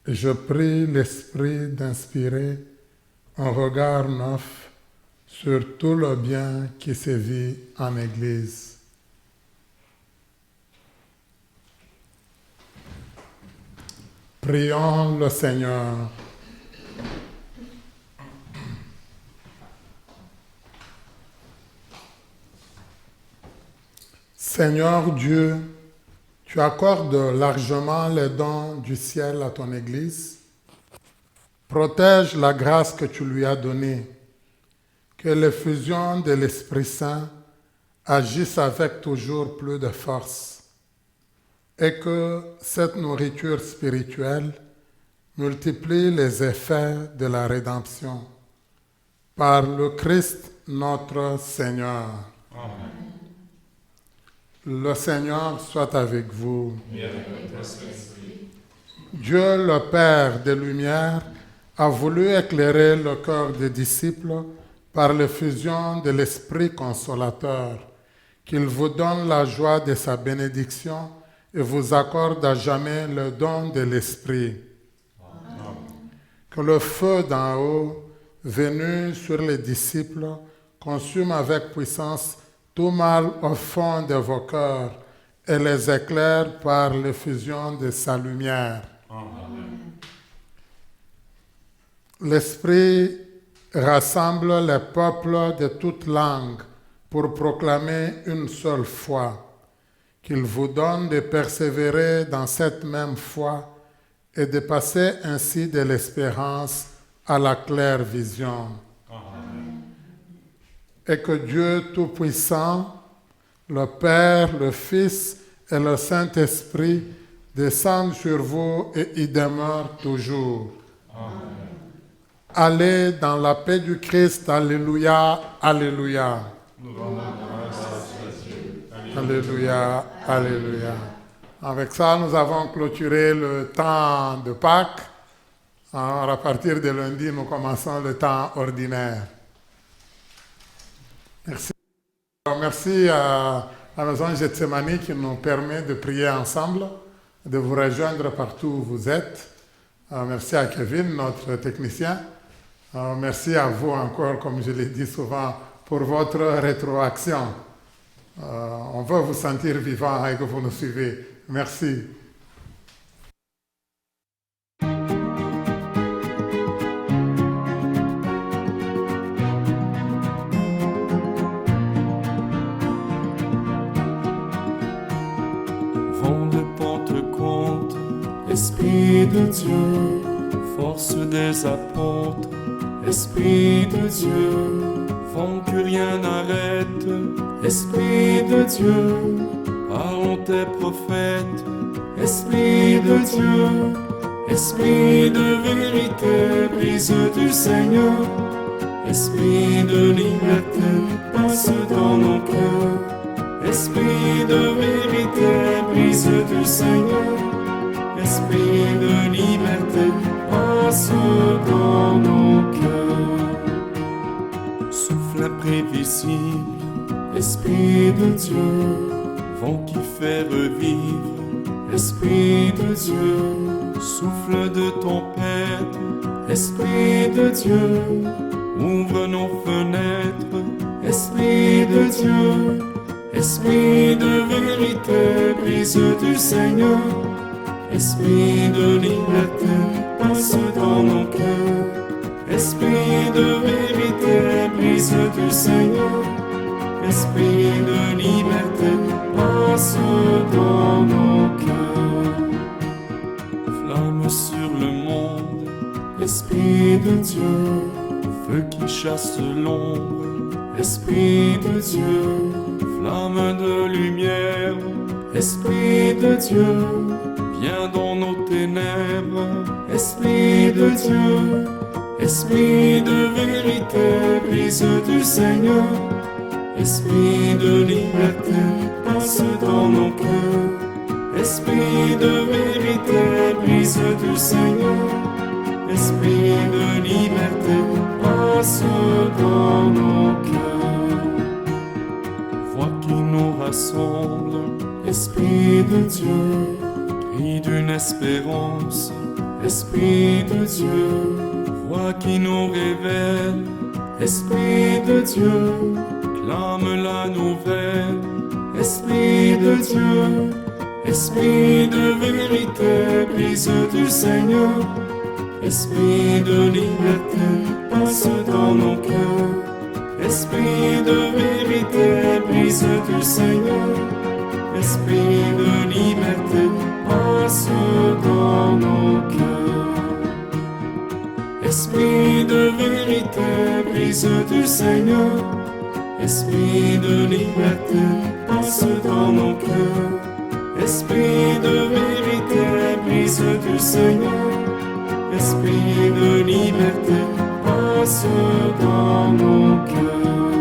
Je prie l'Esprit d'inspirer un regard neuf sur tout le bien qui sévit en Église. Prions le Seigneur. Seigneur Dieu, tu accordes largement les dons du ciel à ton Église. Protège la grâce que tu lui as donnée. Que l'effusion de l'Esprit Saint agisse avec toujours plus de force et que cette nourriture spirituelle multiplie les effets de la rédemption. Par le Christ notre Seigneur. Amen. Le Seigneur soit avec vous. Et avec votre esprit. Dieu, le Père des Lumières, a voulu éclairer le cœur des disciples par l'effusion de l'Esprit consolateur, qu'il vous donne la joie de sa bénédiction et vous accorde à jamais le don de l'Esprit. Amen. Que le feu d'en haut, venu sur les disciples, consume avec puissance tout mal au fond de vos cœurs et les éclaire par l'effusion de sa lumière. Amen. L'Esprit rassemble les peuples de toutes langues pour proclamer une seule foi, qu'il vous donne de persévérer dans cette même foi et de passer ainsi de l'espérance à la claire vision. Amen. Et que Dieu Tout-Puissant, le Père, le Fils et le Saint-Esprit descendent sur vous et y demeurent toujours. Amen. Allez dans la paix du Christ. Alléluia, alléluia. Alléluia, alléluia. Avec ça, nous avons clôturé le temps de Pâques. Alors, à partir de lundi, nous commençons le temps ordinaire. Merci. Merci à la maison Gethsemane qui nous permet de prier ensemble, de vous rejoindre partout où vous êtes. Merci à Kevin, notre technicien. Merci à vous encore, comme je l'ai dit souvent, pour votre rétroaction. On veut vous sentir vivant et que vous nous suivez. Merci. Vent de Pentecôte, Esprit de Dieu, force des apôtres, Esprit de Dieu, vent que rien n'arrête, Esprit de Dieu, parlons tes prophètes, Esprit de Dieu, Esprit de vérité, brise du Seigneur, Esprit de liberté, passe dans nos cœurs, invisible, Esprit de Dieu, vent qui fait revivre, Esprit de Dieu, souffle de tempête, Esprit de Dieu, ouvre nos fenêtres, Esprit de Dieu, Esprit de vérité, brise du Seigneur, Esprit de liberté, passe dans nos cœurs, Esprit de vérité, brise du Seigneur, Esprit de liberté, passe dans nos cœurs. Flamme sur le monde, Esprit de Dieu, feu qui chasse l'ombre, Esprit de Dieu, flamme de lumière, Esprit de Dieu, viens dans nos ténèbres, Esprit de Dieu, Esprit de vérité, brise du Seigneur, Esprit de liberté, passe dans nos cœurs, Esprit de vérité, brise du Seigneur, Esprit de liberté, passe dans nos cœurs. Voix qui nous rassemble, Esprit de Dieu, cri d'une espérance, Esprit de Dieu, voix qui nous révèle, Esprit de Dieu, clame la nouvelle, Esprit de Dieu, Esprit de vérité, brise du Seigneur, Esprit de liberté, passe dans nos cœurs, Esprit de vérité, brise du Seigneur, Esprit de liberté, passe dans nos cœurs. Esprit de vérité, brise du Seigneur, Esprit de liberté, passe dans nos cœurs, Esprit de vérité, brise du Seigneur, Esprit de liberté, passe dans nos cœurs.